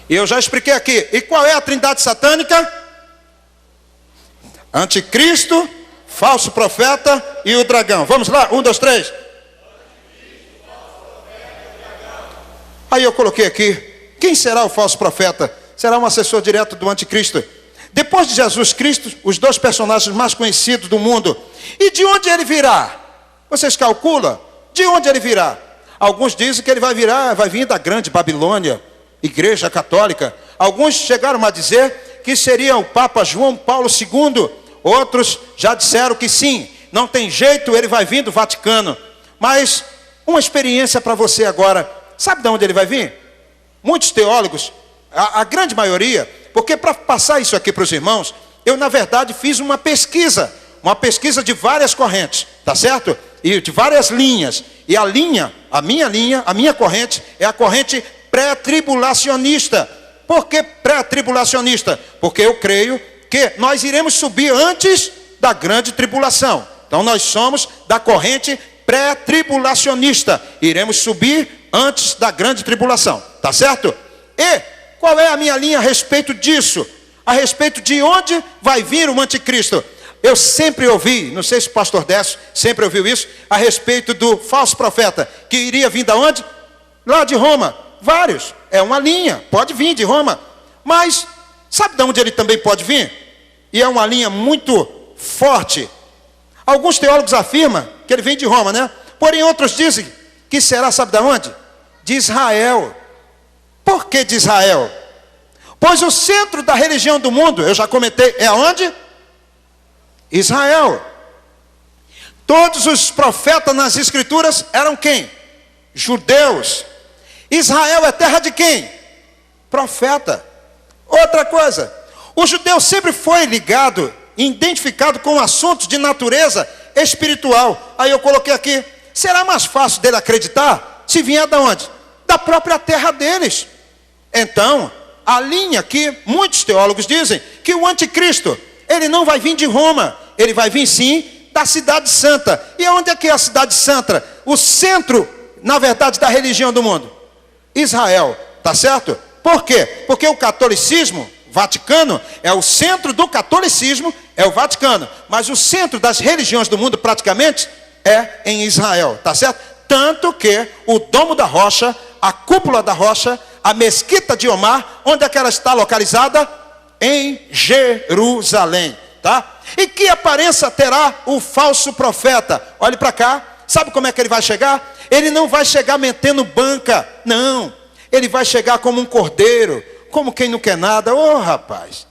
E eu já expliquei aqui. E qual é a trindade satânica? Anticristo, falso profeta e o dragão. Vamos lá? 1, 2, 3. Aí eu coloquei aqui. Quem será o falso profeta? Será um assessor direto do anticristo. Depois de Jesus Cristo, os 2 personagens mais conhecidos do mundo. E de onde ele virá? Vocês calculam? De onde ele virá? Alguns dizem que ele vai vir da grande Babilônia, igreja católica. Alguns chegaram a dizer que seria o Papa João Paulo II. Outros já disseram que sim, não tem jeito, ele vai vir do Vaticano. Mas uma experiência para você agora. Sabe de onde ele vai vir? Muitos teólogos, a grande maioria, porque para passar isso aqui para os irmãos, eu na verdade fiz uma pesquisa de várias correntes, tá certo? E de várias linhas. E a minha corrente é a corrente pré-tribulacionista. Por que pré-tribulacionista? Porque eu creio que nós iremos subir antes da grande tribulação. Então nós somos da corrente pré-tribulacionista. Iremos subir antes da grande tribulação, tá certo? E qual é a minha linha a respeito disso? A respeito de onde vai vir o anticristo? Eu sempre ouvi, não sei se o pastor Décio sempre ouviu isso, a respeito do falso profeta, que iria vir da onde? Lá de Roma. Vários, é uma linha, pode vir de Roma. Mas, sabe de onde ele também pode vir? E é uma linha muito forte. Alguns teólogos afirmam que ele vem de Roma, né? Porém, outros dizem que será, sabe de onde? De Israel. Por que de Israel? Pois o centro da religião do mundo, eu já comentei, é onde? Israel. Todos os profetas nas escrituras eram quem? Judeus. Israel é terra de quem? Profeta. Outra coisa, o judeu sempre foi ligado, identificado com assuntos de natureza espiritual. Aí eu coloquei aqui, será mais fácil dele acreditar se vier da onde? Da própria terra deles. Então, a linha que muitos teólogos dizem que o anticristo, ele não vai vir de Roma, ele vai vir sim da cidade santa. E onde é que é a cidade santa? O centro, na verdade, da religião do mundo. Israel, tá certo? Por quê? Porque o catolicismo, Vaticano, é o centro do catolicismo, é o Vaticano. Mas o centro das religiões do mundo, praticamente, é em Israel, tá certo? Tanto que o Domo da Rocha, a Cúpula da Rocha, a Mesquita de Omar, onde é que ela está localizada? Em Jerusalém, tá? E que aparência terá o falso profeta? Olhe para cá, sabe como é que ele vai chegar? Ele não vai chegar metendo banca, não. Ele vai chegar como um cordeiro, como quem não quer nada. Ô rapaz,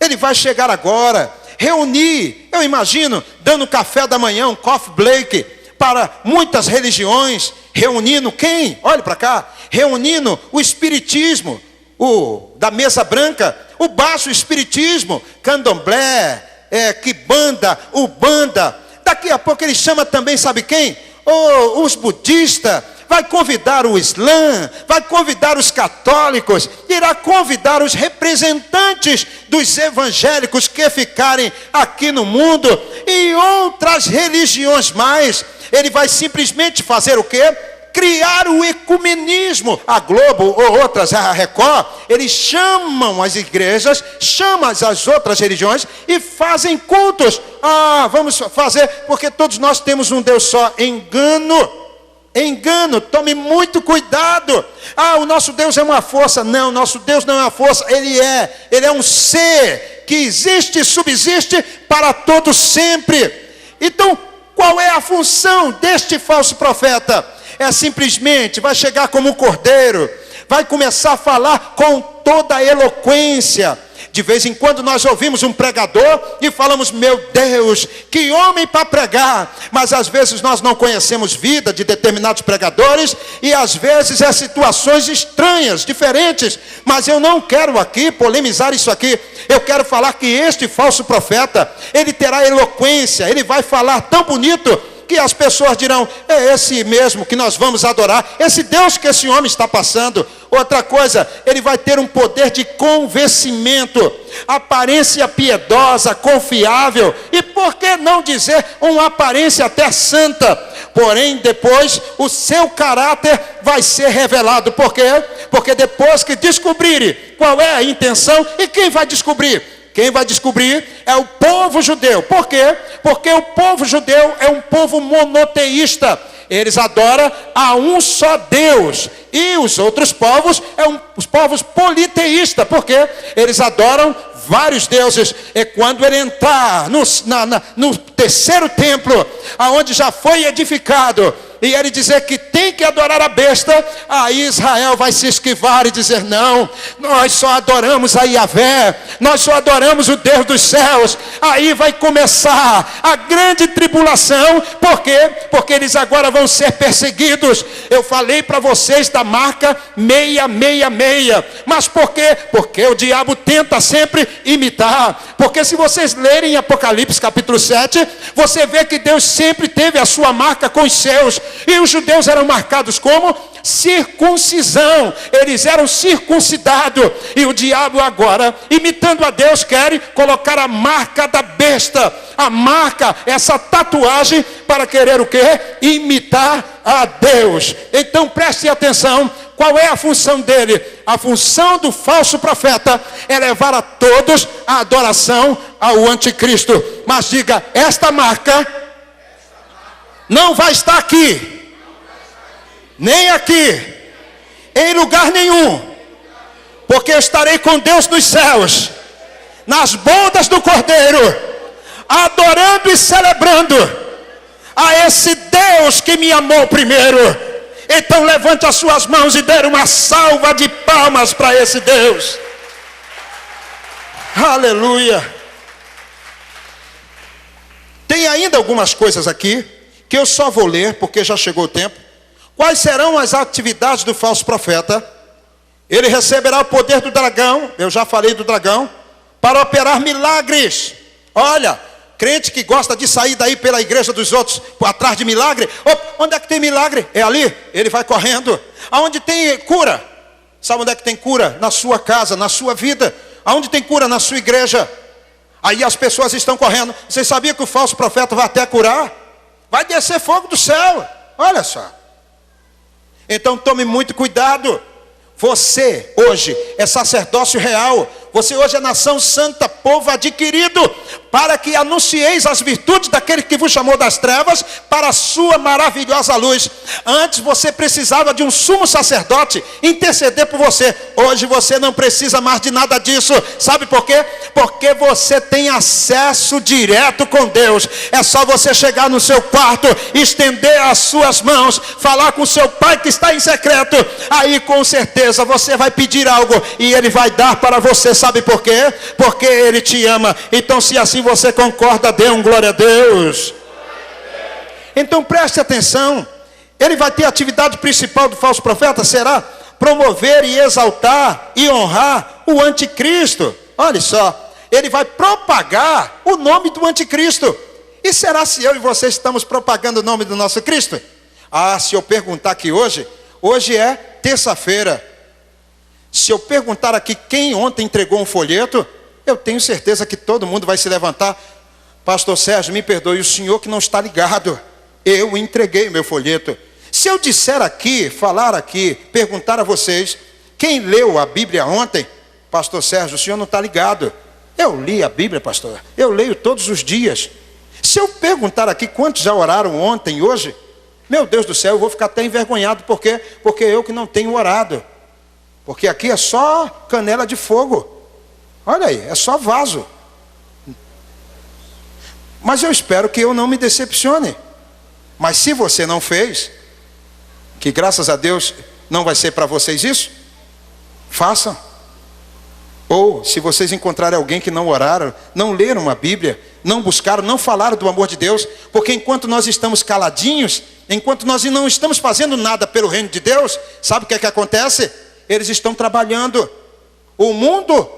ele vai chegar agora, reunir, eu imagino, dando café da manhã, um coffee break, para muitas religiões, reunindo quem? Olhe para cá, reunindo o espiritismo, o da mesa branca, o baixo espiritismo, candomblé, quimbanda, ubanda. Daqui a pouco ele chama também, sabe quem? Os budistas. Vai convidar o Islã, vai convidar os católicos, irá convidar os representantes dos evangélicos que ficarem aqui no mundo e outras religiões mais. Ele vai simplesmente fazer o quê? Criar o ecumenismo. A Globo ou outras, a Record, eles chamam as igrejas, chamam as outras religiões e fazem cultos. Vamos fazer, porque todos nós temos um Deus só. Engano, tome muito cuidado. O nosso Deus é uma força. Não, nosso Deus não é uma força. Ele é um ser que existe e subsiste para todo sempre. Então, qual é a função deste falso profeta? É simplesmente, vai chegar como um cordeiro, vai começar a falar com toda a eloquência. De vez em quando nós ouvimos um pregador e falamos, meu Deus, que homem para pregar. Mas às vezes nós não conhecemos vida de determinados pregadores e às vezes é situações estranhas, diferentes. Mas eu não quero aqui polemizar isso aqui. Eu quero falar que este falso profeta, ele terá eloquência, ele vai falar tão bonito que as pessoas dirão, é esse mesmo que nós vamos adorar, esse Deus que esse homem está passando. Outra coisa, ele vai ter um poder de convencimento, aparência piedosa, confiável, e por que não dizer uma aparência até santa? Porém, depois, o seu caráter vai ser revelado. Por quê? Porque depois que descobrirem qual é a intenção, e quem vai descobrir? Quem vai descobrir é o povo judeu. Por quê? Porque o povo judeu é um povo monoteísta. Eles adoram a um só Deus. E os outros povos os povos politeístas. Por quê? Eles adoram vários deuses. É quando ele entrar no terceiro templo, aonde já foi edificado, e ele dizer que tem que adorar a besta, aí Israel vai se esquivar e dizer, não, nós só adoramos a Yahvé, nós só adoramos o Deus dos céus. Aí vai começar a grande tribulação. Por quê? Porque eles agora vão ser perseguidos. Eu falei para vocês da marca 666, mas por quê? Porque o diabo tenta sempre imitar. Porque se vocês lerem Apocalipse capítulo 7, você vê que Deus sempre teve a sua marca com os seus. E os judeus eram marcados como? Circuncisão. Eles eram circuncidados. E o diabo agora, imitando a Deus, quer colocar a marca da besta. A marca, essa tatuagem, para querer o quê? Imitar a Deus. Então preste atenção. Qual é a função dele? A função do falso profeta é levar a todos a adoração ao anticristo. Mas diga, esta marca não vai estar aqui, nem aqui, em lugar nenhum, porque eu estarei com Deus nos céus, nas bodas do Cordeiro, adorando e celebrando a esse Deus que me amou primeiro. Então levante as suas mãos e dê uma salva de palmas para esse Deus. Aleluia. Tem ainda algumas coisas aqui que eu só vou ler, porque já chegou o tempo. Quais serão as atividades do falso profeta? Ele receberá o poder do dragão, eu já falei do dragão, para operar milagres. Olha, crente que gosta de sair daí pela igreja dos outros, atrás de milagre. Onde é que tem milagre? É ali, ele vai correndo. Aonde tem cura? Sabe onde é que tem cura? Na sua casa, na sua vida. Aonde tem cura? Na sua igreja. Aí as pessoas estão correndo. Você sabia que o falso profeta vai até curar? Vai descer fogo do céu. Olha só. Então tome muito cuidado. Você hoje é sacerdócio real. Você hoje é nação santa, povo adquirido, para que anuncieis as virtudes daquele que vos chamou das trevas para a sua maravilhosa luz. Antes você precisava de um sumo sacerdote interceder por você. Hoje você não precisa mais de nada disso. Sabe por quê? Porque você tem acesso direto com Deus. É só você chegar no seu quarto, estender as suas mãos, falar com seu pai que está em secreto. Aí com certeza você vai pedir algo e ele vai dar para você. Sabe por quê? Porque ele te ama. Então se assim você concorda, dê um glória a Deus. Então preste atenção. Ele vai ter a atividade principal do falso profeta, será promover e exaltar e honrar o anticristo. Olha só, ele vai propagar o nome do anticristo. E será se eu e você estamos propagando o nome do nosso Cristo? Se eu perguntar aqui hoje é terça-feira. Se eu perguntar aqui quem ontem entregou um folheto, eu tenho certeza que todo mundo vai se levantar. Pastor Sérgio, me perdoe, o senhor que não está ligado. Eu entreguei meu folheto. Se eu disser aqui, falar aqui, perguntar a vocês, quem leu a Bíblia ontem? Pastor Sérgio, o senhor não está ligado. Eu li a Bíblia, pastor. Eu leio todos os dias. Se eu perguntar aqui quantos já oraram ontem e hoje, meu Deus do céu, eu vou ficar até envergonhado. Por quê? Porque eu que não tenho orado. Porque aqui é só canela de fogo. Olha aí, é só vaso. Mas eu espero que eu não me decepcione. Mas se você não fez, que graças a Deus não vai ser para vocês isso, façam. Ou se vocês encontrarem alguém que não oraram, não leram a Bíblia, não buscaram, não falaram do amor de Deus, porque enquanto nós estamos caladinhos, enquanto nós não estamos fazendo nada pelo reino de Deus, sabe o que é que acontece? Eles estão trabalhando. O mundo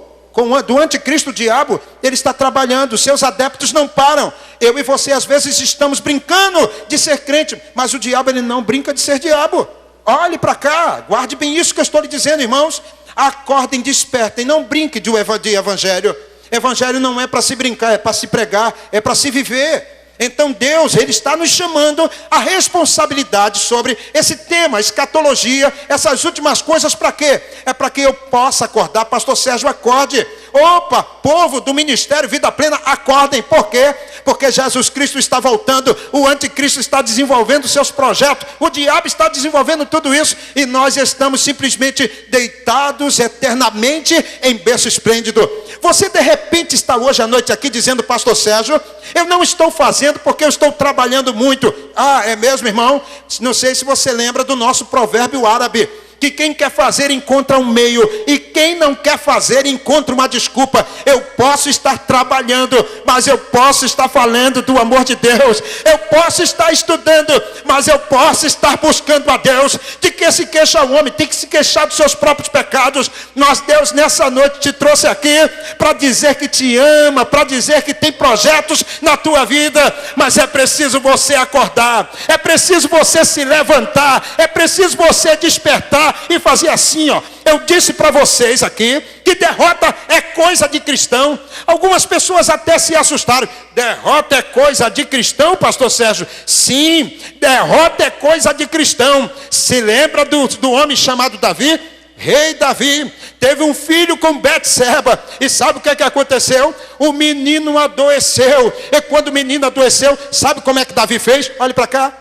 do anticristo, o diabo, ele está trabalhando, seus adeptos não param. Eu e você às vezes estamos brincando de ser crente, mas o diabo ele não brinca de ser diabo. Olhe para cá, guarde bem isso que eu estou lhe dizendo, irmãos. Acordem, despertem, não brinque de evangelho. Evangelho não é para se brincar, é para se pregar, é para se viver. Então Deus, Ele está nos chamando a responsabilidade sobre esse tema, escatologia, essas últimas coisas para quê? É para que eu possa acordar. Pastor Sérgio, acorde. Opa, povo do Ministério Vida Plena, acordem. Por quê? Porque Jesus Cristo está voltando, o anticristo está desenvolvendo seus projetos, o diabo está desenvolvendo tudo isso, e nós estamos simplesmente deitados eternamente em berço esplêndido. Você de repente está hoje à noite aqui dizendo: pastor Sérgio, eu não estou fazendo porque eu estou trabalhando muito. Ah, é mesmo, irmão? Não sei se você lembra do nosso provérbio árabe, que quem quer fazer encontra um meio, e quem não quer fazer encontra uma desculpa. Eu posso estar trabalhando, mas eu posso estar falando do amor de Deus. Eu posso estar estudando, mas eu posso estar buscando a Deus. De que se queixa o homem? Tem que se queixar dos seus próprios pecados. Mas Deus nessa noite te trouxe aqui para dizer que te ama, para dizer que tem projetos na tua vida. Mas é preciso você acordar, é preciso você se levantar, é preciso você despertar e fazer assim, ó. Eu disse para vocês aqui que derrota é coisa de cristão. Algumas pessoas até se assustaram. Derrota é coisa de cristão, pastor Sérgio? Sim, derrota é coisa de cristão. Se lembra do homem chamado Davi? Rei Davi teve um filho com Betseba, e sabe o que aconteceu? O menino adoeceu, e quando o menino adoeceu, sabe como é que Davi fez? Olhe para cá,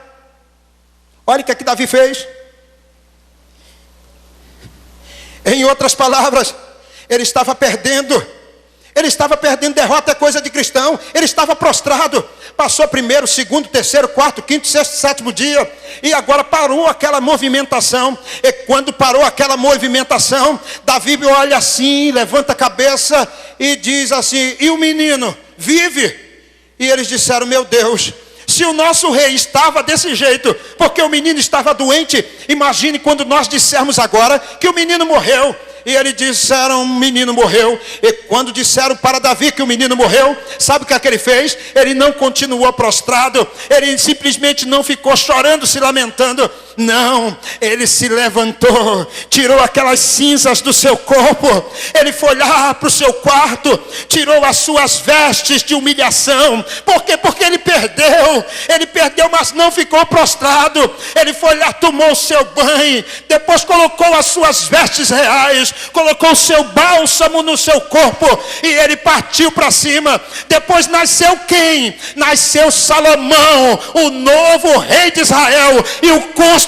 olha o que Davi fez. Em outras palavras, ele estava perdendo. Derrota é coisa de cristão. Ele estava prostrado. Passou primeiro, segundo, terceiro, quarto, quinto, sexto, sétimo dia. E agora parou aquela movimentação. E quando parou aquela movimentação, Davi olha assim, levanta a cabeça e diz assim: e o menino vive? E eles disseram: meu Deus, se o nosso rei estava desse jeito, porque o menino estava doente, imagine quando nós dissermos agora que o menino morreu. E eles disseram: o menino morreu. E quando disseram para Davi que o menino morreu, sabe o que ele fez? Ele não continuou prostrado, ele simplesmente não ficou chorando, se lamentando. Não, ele se levantou, tirou aquelas cinzas do seu corpo, ele foi lá para o seu quarto, tirou as suas vestes de humilhação. Por quê? Porque ele perdeu, mas não ficou prostrado. Ele foi lá, tomou o seu banho, depois colocou as suas vestes reais, colocou o seu bálsamo no seu corpo, e ele partiu para cima. Depois nasceu quem? Nasceu Salomão, o novo rei de Israel e o construtor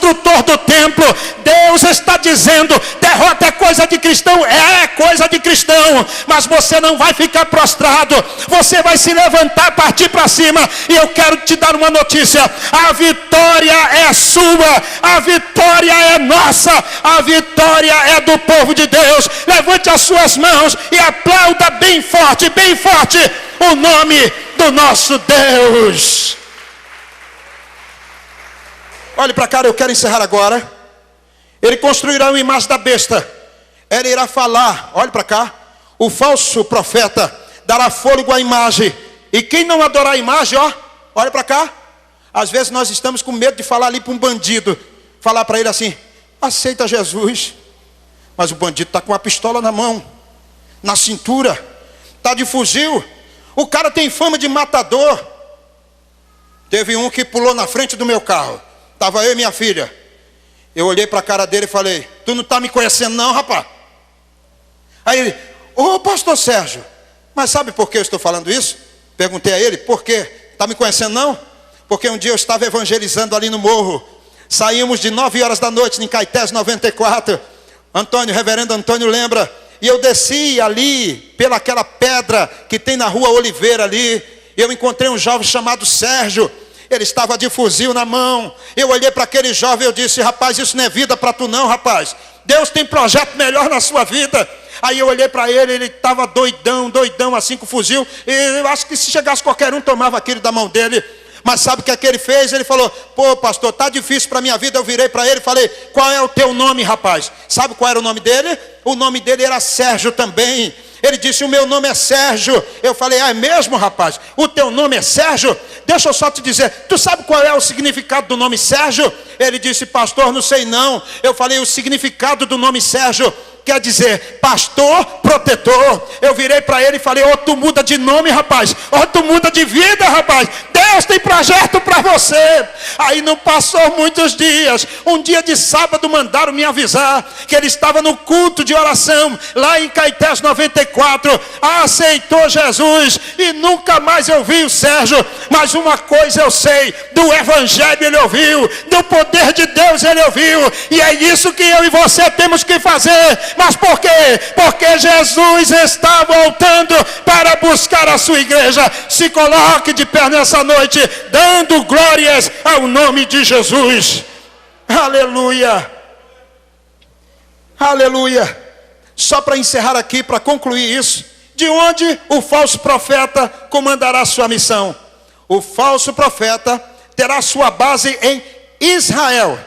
do templo. Deus está dizendo: derrota é coisa de cristão. É coisa de cristão, mas você não vai ficar prostrado, você vai se levantar, partir para cima. E eu quero te dar uma notícia: a vitória é sua, a vitória é nossa, a vitória é do povo de Deus. Levante as suas mãos e aplauda bem forte o nome do nosso Deus. Olhe para cá, eu quero encerrar agora. Ele construirá uma imagem da besta. Ele irá falar, olhe para cá. O falso profeta dará fôlego à imagem. E quem não adorar a imagem, ó, olhe para cá. Às vezes nós estamos com medo de falar ali para um bandido. Falar para ele assim: aceita Jesus. Mas o bandido está com a pistola na mão, na cintura, está de fuzil. O cara tem fama de matador. Teve um que pulou na frente do meu carro. Estava eu e minha filha. Eu olhei para a cara dele e falei: tu não está me conhecendo não, rapaz? Aí ele: ô pastor Sérgio, mas sabe por que eu estou falando isso? Perguntei a ele: por quê? Está me conhecendo não? Porque um dia eu estava evangelizando ali no morro. Saímos de 9 horas da noite em Caetés 94. Reverendo Antônio lembra. E eu desci ali pelaquela pedra que tem na rua Oliveira ali. E eu encontrei um jovem chamado Sérgio. Ele estava de fuzil na mão. Eu olhei para aquele jovem e eu disse: rapaz, isso não é vida para tu não, rapaz. Deus tem projeto melhor na sua vida. Aí eu olhei para ele, ele estava doidão assim com o fuzil. E eu acho que se chegasse qualquer um, tomava aquilo da mão dele. Mas sabe o que ele fez? Ele falou: pô pastor, está difícil para a minha vida. Eu virei para ele e falei: qual é o teu nome, rapaz? Sabe qual era o nome dele? O nome dele era Sérgio também. Ele disse: o meu nome é Sérgio. Eu falei: ah, é mesmo, rapaz? O teu nome é Sérgio? Deixa eu só te dizer, tu sabe qual é o significado do nome Sérgio? Ele disse: pastor, não sei não. Eu falei: o significado do nome Sérgio quer dizer pastor protetor. Eu virei para ele e falei: ó, tu muda de nome, rapaz. Ó, tu muda de vida, rapaz. Deus tem projeto para você. Aí não passou muitos dias. Um dia de sábado mandaram me avisar que ele estava no culto de oração lá em Caetés 94. Aceitou Jesus e nunca mais eu vi o Sérgio. Mas uma coisa eu sei: do evangelho ele ouviu, do poder de Deus ele ouviu. E é isso que eu e você temos que fazer. Mas por quê? Porque Jesus está voltando para buscar a sua igreja. Se coloque de pé nessa noite, dando glórias ao nome de Jesus. Aleluia. Aleluia. Só para encerrar aqui, para concluir isso, de onde o falso profeta comandará sua missão? O falso profeta terá sua base em Israel,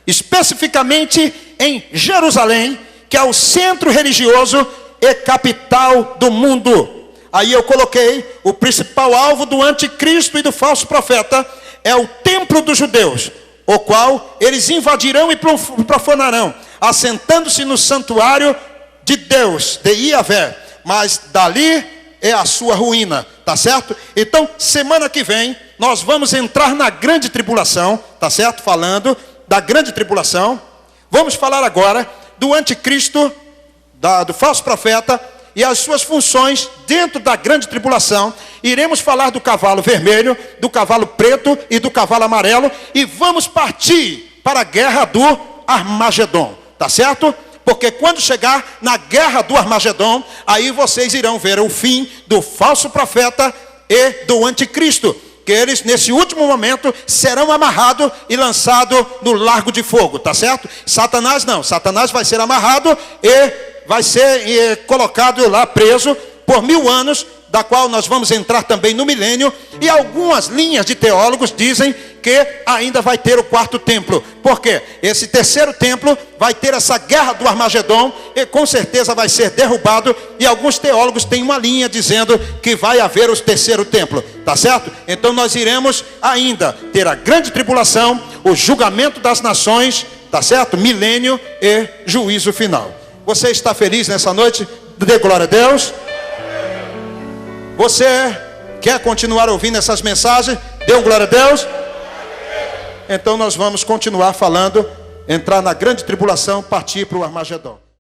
especificamente em Jerusalém, que é o centro religioso e capital do mundo. Aí eu coloquei: o principal alvo do anticristo e do falso profeta é o templo dos judeus, o qual eles invadirão e profanarão, assentando-se no santuário de Deus, de Iavé. Mas dali é a sua ruína, tá certo? Então, semana que vem, nós vamos entrar na grande tribulação, tá certo? Falando da grande tribulação. Vamos falar agora do anticristo, do falso profeta e as suas funções dentro da grande tribulação. Iremos falar do cavalo vermelho, do cavalo preto e do cavalo amarelo. E vamos partir para a guerra do Armagedon, tá certo? Porque quando chegar na guerra do Armagedon, aí vocês irão ver o fim do falso profeta e do anticristo, que eles nesse último momento serão amarrados e lançados no lago de fogo, tá certo? Satanás não, Satanás vai ser amarrado e vai ser colocado lá preso por 1000 anos, da qual nós vamos entrar também no milênio. E algumas linhas de teólogos dizem que ainda vai ter o 4º templo. Por quê? Esse 3º templo vai ter essa guerra do Armagedon e com certeza vai ser derrubado. E alguns teólogos têm uma linha dizendo que vai haver o 3º templo, tá certo? Então nós iremos ainda ter a grande tribulação, o julgamento das nações, tá certo? Milênio e juízo final. Você está feliz nessa noite? Dê glória a Deus. Você quer continuar ouvindo essas mensagens? Dê um glória a Deus. Então nós vamos continuar falando, entrar na grande tribulação, partir para o Armagedon.